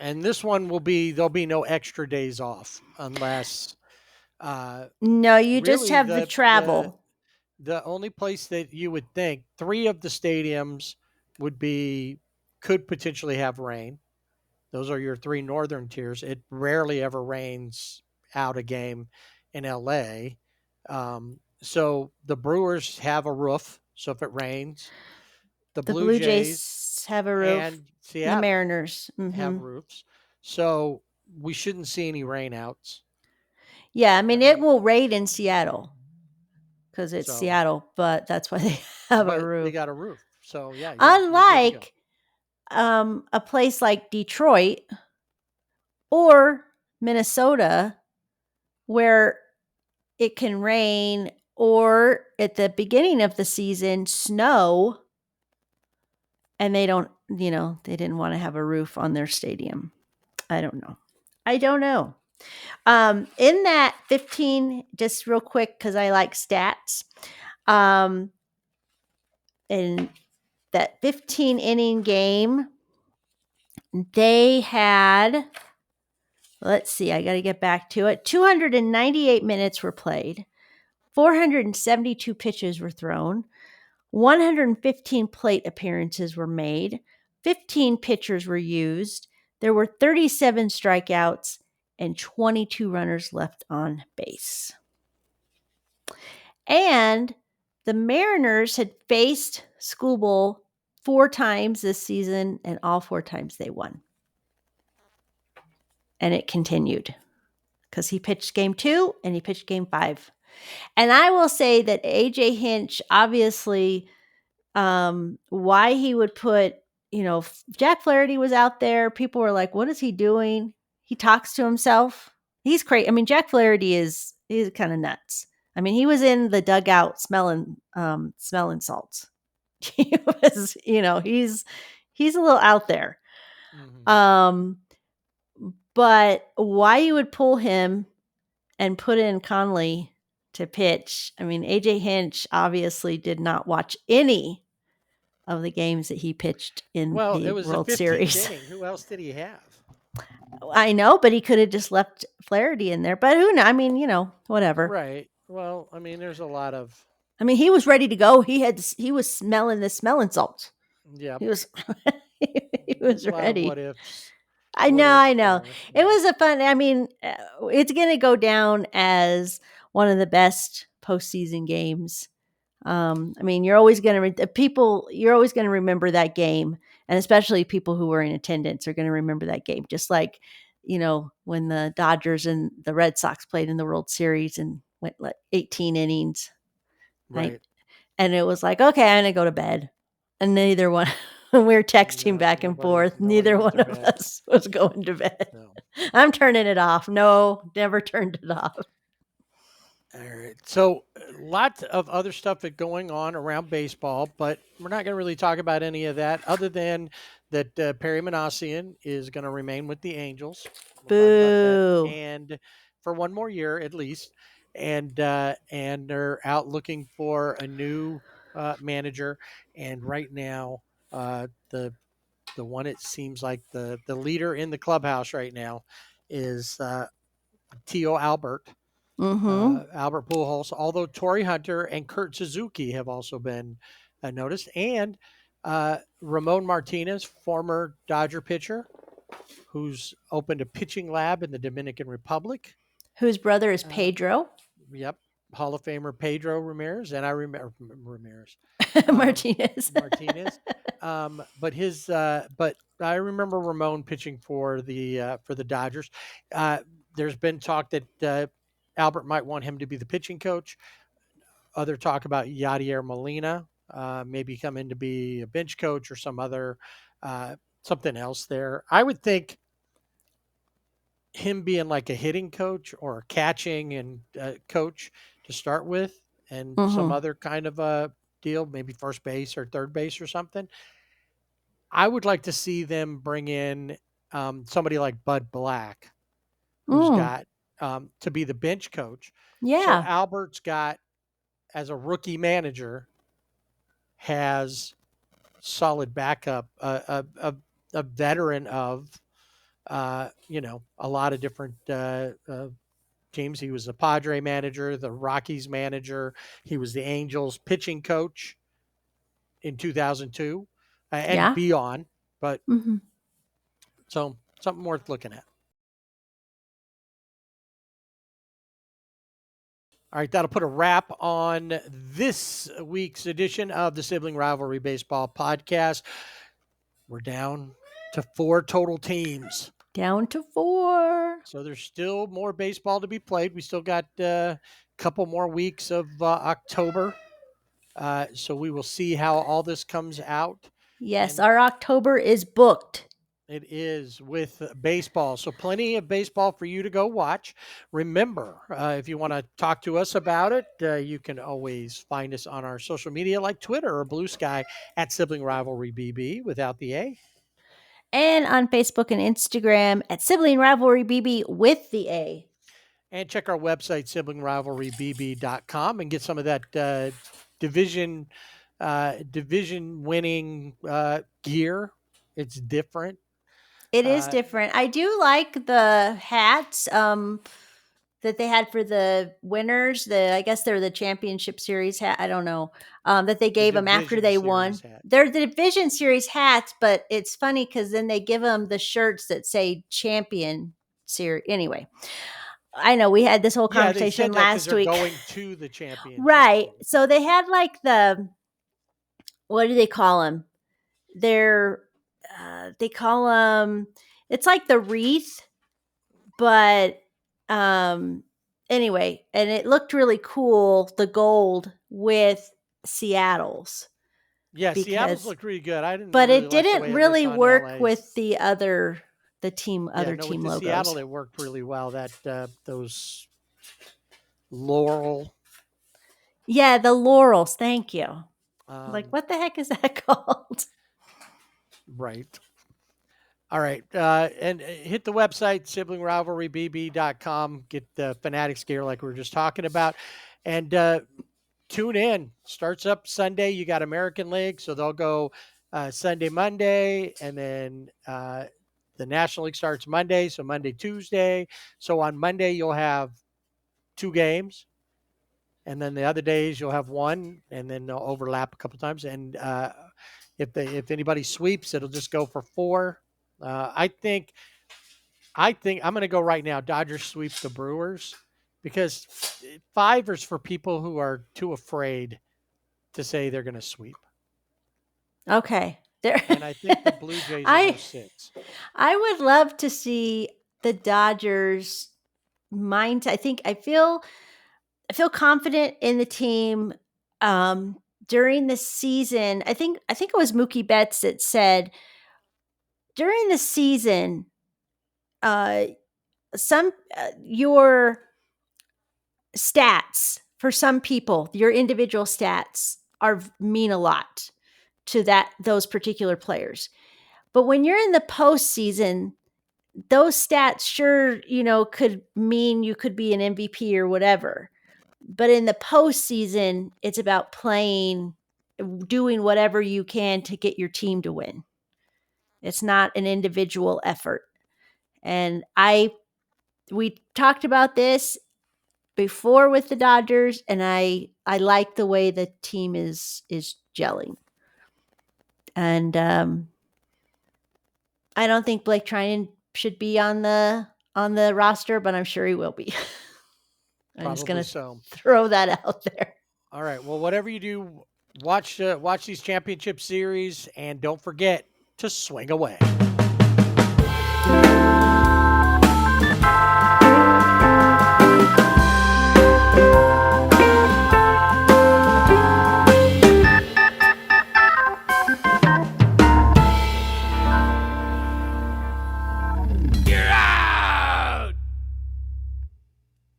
Speaker 3: And this one there'll be no extra days off unless.
Speaker 4: No, you just
Speaker 3: really
Speaker 4: have the travel.
Speaker 3: The only place that you would think 3 of the stadiums could potentially have rain. Those are your 3 northern tiers. It rarely ever rains out a game in LA. So the Brewers have a roof. So if it rains, the Blue Jays
Speaker 4: have a roof,
Speaker 3: and Seattle
Speaker 4: the Mariners
Speaker 3: have roofs. So we shouldn't see any rainouts.
Speaker 4: Yeah, I mean, it will rain in Seattle because it's Seattle, but that's why they have a roof.
Speaker 3: They got a roof. So, yeah.
Speaker 4: Unlike a place like Detroit or Minnesota, where it can rain or at the beginning of the season, snow, and they didn't want to have a roof on their stadium. I don't know. In that 15, just real quick, because I like stats, in that 15 inning game, they had, let's see, I got to get back to it. 298 minutes were played. 472 pitches were thrown. 115 plate appearances were made. 15 pitchers were used. There were 37 strikeouts and 22 runners left on base. And the Mariners had faced Skubal 4 times this season, and all 4 times they won. And it continued because he pitched game 2 and he pitched game 5. And I will say that AJ Hinch, obviously, why he would put, Jack Flaherty was out there. People were like, what is he doing? He talks to himself. He's crazy. I mean, Jack Flaherty he's kind of nuts. I mean, he was in the dugout smelling salts. He was, he's a little out there. Mm-hmm. But why you would pull him and put in Conley to pitch? I mean, AJ Hinch obviously did not watch any of the games that he pitched in the World Series.
Speaker 3: Inning. Who else did he have?
Speaker 4: I know, but he could have just left Flaherty in there. But who knows? I mean, whatever.
Speaker 3: Right. Well, I mean, there's a lot of.
Speaker 4: I mean, he was ready to go. He was smelling the smelling salts.
Speaker 3: Yeah.
Speaker 4: He was. He was ready.
Speaker 3: What ifs.
Speaker 4: I know. It was a fun. I mean, it's going to go down as one of the best postseason games. I mean, you're always going to remember that game, and especially people who were in attendance are going to remember that game. Just like, when the Dodgers and the Red Sox played in the World Series and went 18 innings,
Speaker 3: right?
Speaker 4: And it was like, okay, I'm going to go to bed, and neither one. We were texting back and forth. Neither one of us was going to bed. No. I'm turning it off. No, never turned it off.
Speaker 3: All right. So lots of other stuff going on around baseball, but we're not going to really talk about any of that other than that Perry Manassian is going to remain with the Angels.
Speaker 4: Boo.
Speaker 3: And for one more year at least. And they're out looking for a new manager. And right now, the one it seems like the leader in the clubhouse right now is Tio Albert.
Speaker 4: Mm-hmm.
Speaker 3: Albert Pujols, although Torrey Hunter and Kurt Suzuki have also been noticed, and Ramon Martinez, former Dodger pitcher, who's opened a pitching lab in the Dominican Republic,
Speaker 4: whose brother is Pedro.
Speaker 3: Yep, Hall of Famer Pedro Ramirez, and I remember Ramirez.
Speaker 4: Martinez.
Speaker 3: But I remember Ramon pitching for the Dodgers. There's been talk that Albert might want him to be the pitching coach. Other talk about Yadier Molina maybe come in to be a bench coach or some other something else there. I would think him being like a hitting coach or a catching and coach to start with, and some other kind of a deal, maybe first base or third base or something. I would like to see them bring in somebody like Bud Black, who's got to be the bench coach. So
Speaker 4: Yeah.
Speaker 3: Albert's got, as a rookie manager, has solid backup, a veteran of, a lot of different teams. He was the Padre manager, the Rockies manager. He was the Angels pitching coach in 2002 and
Speaker 4: Yeah.
Speaker 3: beyond. But
Speaker 4: Mhm.
Speaker 3: so something worth looking at. All right, that'll put a wrap on this week's edition of the Sibling Rivalry Baseball Podcast. We're down to 4 total teams.
Speaker 4: Down to 4.
Speaker 3: So there's still more baseball to be played. We still got a couple more weeks of October. So we will see how all this comes out.
Speaker 4: Yes,
Speaker 3: And
Speaker 4: our October is booked.
Speaker 3: it is with baseball. So plenty of baseball for you to go watch. Remember, if you want to talk to us about it, you can always find us on our social media like Twitter or Blue Sky at Sibling Rivalry BB without the A.
Speaker 4: And on Facebook and Instagram at Sibling Rivalry BB with the A.
Speaker 3: And check our website, siblingrivalrybb.com, and get some of that division winning gear. It's different.
Speaker 4: It is different. I do like the hats that they had for the winners. I guess they're the championship series hat. I don't know. That they gave them after they won. They're the division series hats, but it's funny because then they give them the shirts that say champion series. Anyway, I know we had this whole conversation last week.
Speaker 3: Going to the championship.
Speaker 4: Right. So they had like what do they call them? They call them, it's like the wreath, but anyway, and it looked really cool, the gold with Seattle's.
Speaker 3: Yeah, Seattle's looked really good. I didn't,
Speaker 4: but
Speaker 3: really
Speaker 4: it didn't really work
Speaker 3: LA's.
Speaker 4: with the team
Speaker 3: with
Speaker 4: logos.
Speaker 3: Seattle, it worked really well. That those laurel.
Speaker 4: Yeah, the laurels. Thank you. Like, what the heck is that called?
Speaker 3: Right. All right. And hit the website, siblingrivalrybb.com. Get the Fanatics gear like we were just talking about. And tune in. Starts up Sunday. You got American League. So they'll go Sunday, Monday. And then the National League starts Monday. So Monday, Tuesday. So on Monday, you'll have 2 games. And then the other days, you'll have 1. And then they'll overlap a couple times. And if anybody sweeps, it'll just go for 4. I think I'm going to go right now. Dodgers sweep the Brewers, because 5 is for people who are too afraid to say they're going to sweep.
Speaker 4: Okay.
Speaker 3: And I think the Blue Jays are 6.
Speaker 4: I would love to see the Dodgers mind. I feel confident in the team. During the season, I think it was Mookie Betts that said during the season, your stats for some people, your individual stats mean a lot to those particular players. But when you're in the postseason, those stats sure, could mean you could be an MVP or whatever. But in the postseason, it's about playing, doing whatever you can to get your team to win. It's not an individual effort. And we talked about this before with the Dodgers, and I like the way the team is gelling. And I don't think Blake Trinan should be on the roster, but I'm sure he will be. I'm just going to throw that out there.
Speaker 3: All right. Well, whatever you do, watch these championship series, and don't forget to swing away.